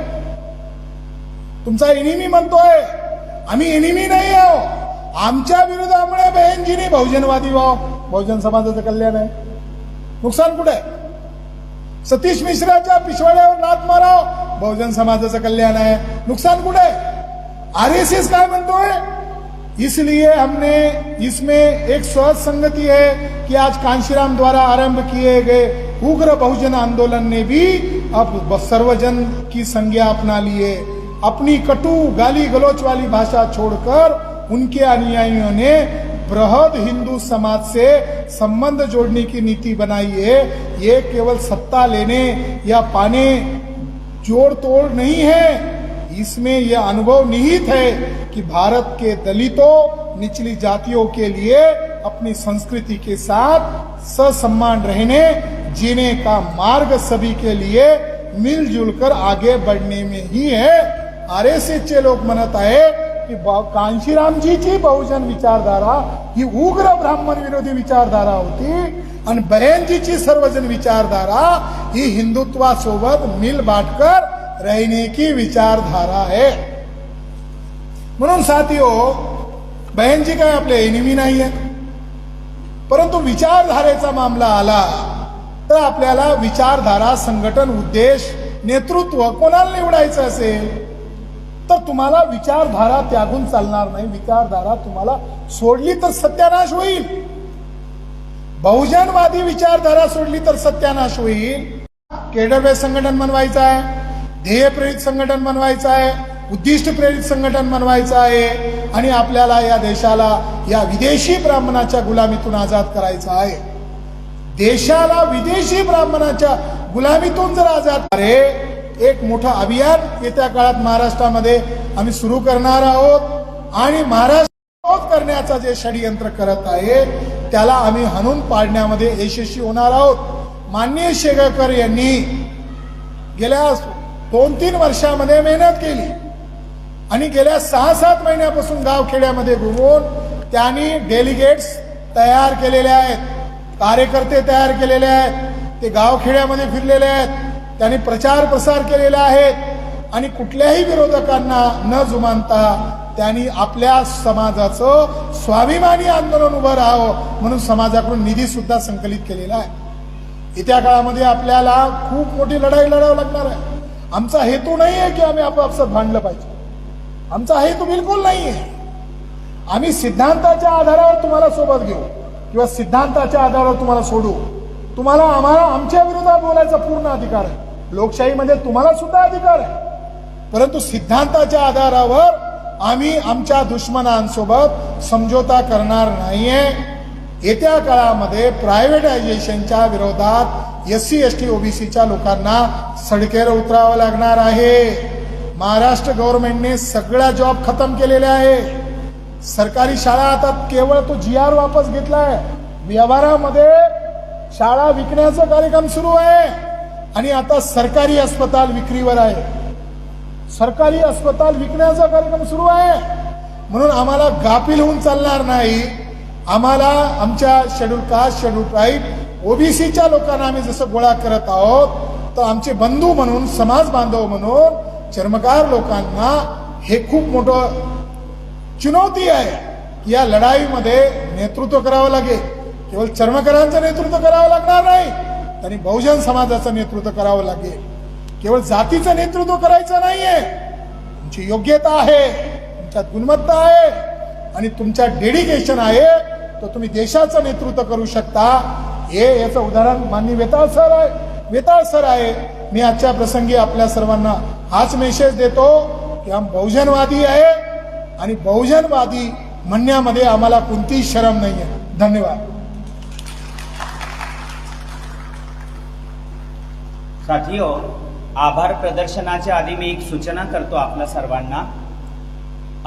तुमचा एनिमी म्हणतोय, आम्ही एनिमी नाही आहोत. आमच्या विरोधामुळे बहनजींनी बहुजनवादी व्हाव, बहुजन समाजाचं कल्याण आहे. नुकसान कुठे आहे? सतीश मिश्राच्या पिछवाड्यावर नाथ माराव, बहुजन समाजाचं कल्याण आहे. नुकसान कुठे आहे? RSS काय म्हणतोय? इसलिए हमने इसमें एक सहज संगति है कि आज कांशीराम द्वारा आरंभ किए गए उग्र बहुजन आंदोलन ने भी अब सर्वजन की संज्ञा अपना लिए. अपनी कटु गाली गलौच वाली भाषा छोड़कर उनके अनुयायियों ने बृहद हिंदू समाज से संबंध जोड़ने की नीति बनाई है. ये केवल सत्ता लेने या पाने जोड़ तोड़ नहीं है, इसमें यह अनुभव निहित है कि भारत के दलितों, निचली जातियों के लिए अपनी संस्कृति के साथ ससम्मान रहने, जीने का मार्ग सभी के लिए मिलजुल कर आगे बढ़ने में ही है. RSSचे लोक म्हणत आहे की कांशीरामजीची बहुजन विचारधारा ही उग्र ब्राह्मण विरोधी विचारधारा होती आणि बहनजीची सर्वजन विचारधारा ही हिंदुत्वासोबत मिल बांटकर रहने की विचारधारा है. म्हणून साथियो, बहनजी काय आपले एनिमी नाही आहे, परंतु विचारधारेचा मामला आला तर आपल्याला विचारधारा, संघटन, उद्देश, नेतृत्व कोणाला निवडायचं असेल तर तुम्हाला विचारधारा त्यागून चालणार नाही. विचारधारा तुम्हाला सोडली तर सत्यानाश होईल. बहुजनवादी विचारधारा सोडली तर सत्यानाश होईल. KW संघटन बनवायचं आहे, ध्येय प्रेरित संघटन बनवायचं आहे, उद्दिष्ट प्रेरित संघटन बनवायचं आहे आणि आपल्याला या देशाला या विदेशी ब्राह्मणाच्या गुलामीतून आजाद करायचं आहे. देशाला विदेशी ब्राह्मणाच्या गुलामीतून जर आजाद करे एक मोठं अभियान येत्या काळात महाराष्ट्रामध्ये आम्ही सुरू करणार आहोत आणि महाराष्ट्र करण्याचा जे षडयंत्र करत आहे त्याला आम्ही हाणून पाडण्यामध्ये यशस्वी होणार आहोत। माननीय शेगावकर यांनी गेल्या 2-3 वर्षामध्ये मेहनत केली आणि गेल्या 6-7 महिन्यापासून गावखेड्यामध्ये घुमून त्यांनी डेलिगेट्स तयार केलेले आहेत, कार्यकर्ते तयार केलेले आहेत, ते गावखेड्यामध्ये फिरलेले आहेत, त्यांनी प्रचार प्रसार केलेला आहेत आणि कुठल्याही विरोधकांना न जुमानता त्यांनी आपल्या समाजाचं स्वाभिमानी आंदोलन उभं राहावं म्हणून समाजाकडून निधी सुद्धा संकलित केलेला आहे। येत्या काळामध्ये आपल्याला खूप मोठी लढाई लढावं लागणार आहे। आमचा हेतू नाही आहे की आम्ही आपापसात भांडलं पाहिजे, आमचा हेतू बिलकुल नाही आहे। आम्ही सिद्धांताच्या आधारावर तुम्हाला सोबत घेऊ किंवा सिद्धांताच्या आधारावर तुम्हाला सोडू, तुम्हाला आम्हाला आमच्या विरोधात बोलायचा पूर्ण अधिकार आहे। लोकशाहीमध्ये तुम्हाला सुद्धा अधिकार आहे, परंतु सिद्धांताच्या आधारावर आम्ही आमच्या दुश्मनांसोबत समझोता करणार नाहीये। येत्या काळामध्ये प्रायव्हेटायझेशनच्या विरोधात SC ST OBCच्या लोकांना सडकेवर उतरावं लागणार आहे। महाराष्ट्र गव्हर्नमेंटने सगळ्या जॉब खतम केलेले आहे। सरकारी शाळा आता केवळ तो GR वापस घेतलाय, व्यवहारामध्ये शाळा विकण्याचा कार्यक्रम सुरू आहे आणि आता सरकारी अस्पताल विक्रीवर आहे, सरकारी अस्पताल विकण्याचा कार्यक्रम सुरू आहे। म्हणून आम्हाला गाफील होऊन चालणार नाही। आम्हाला आमच्या शेड्यूल कास्ट, शेड्यूल ट्राईब, OBCच्या लोकांना आम्ही जसं गोळा करत आहोत तर आमचे बंधू म्हणून, समाज बांधव म्हणून चर्मकार लोकांना हे खूप मोठं चुनौती आहे की या लढाईमध्ये नेतृत्व करावं लागेल। केवळ चर्मकारांचं नेतृत्व करावं लागणार नाही, त्यांनी बहुजन समाजाचं नेतृत्व करावं लागेल। केवळ जातीचं नेतृत्व करायचं नाहीये, तुमची योग्यता आहे, तुमच्यात गुणवत्ता आहे आणि तुमच्या डेडिकेशन आहे, तर तुम्ही देशाचं नेतृत्व करू शकता। हे याचं उदाहरण माननीय वेताळ सर आहे। मी आजच्या प्रसंगी आपल्या सर्वांना हाच मेसेज देतो की आम्ही बहुजनवादी आहे आणि बहुजनवादी म्हणण्यामध्ये आम्हाला कोणतीही शरम नाहीये। धन्यवाद। साथियों, आभार प्रदर्शनाच्या आधी मी एक सूचना करतो आपल्या सर्वांना।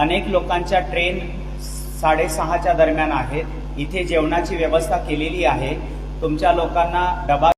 अनेक लोकांच्या ट्रेन 6:30च्या दरम्यान आहेत। इथे जेवणाची व्यवस्था केलेली आहे। तुमच्या लोकांना डबा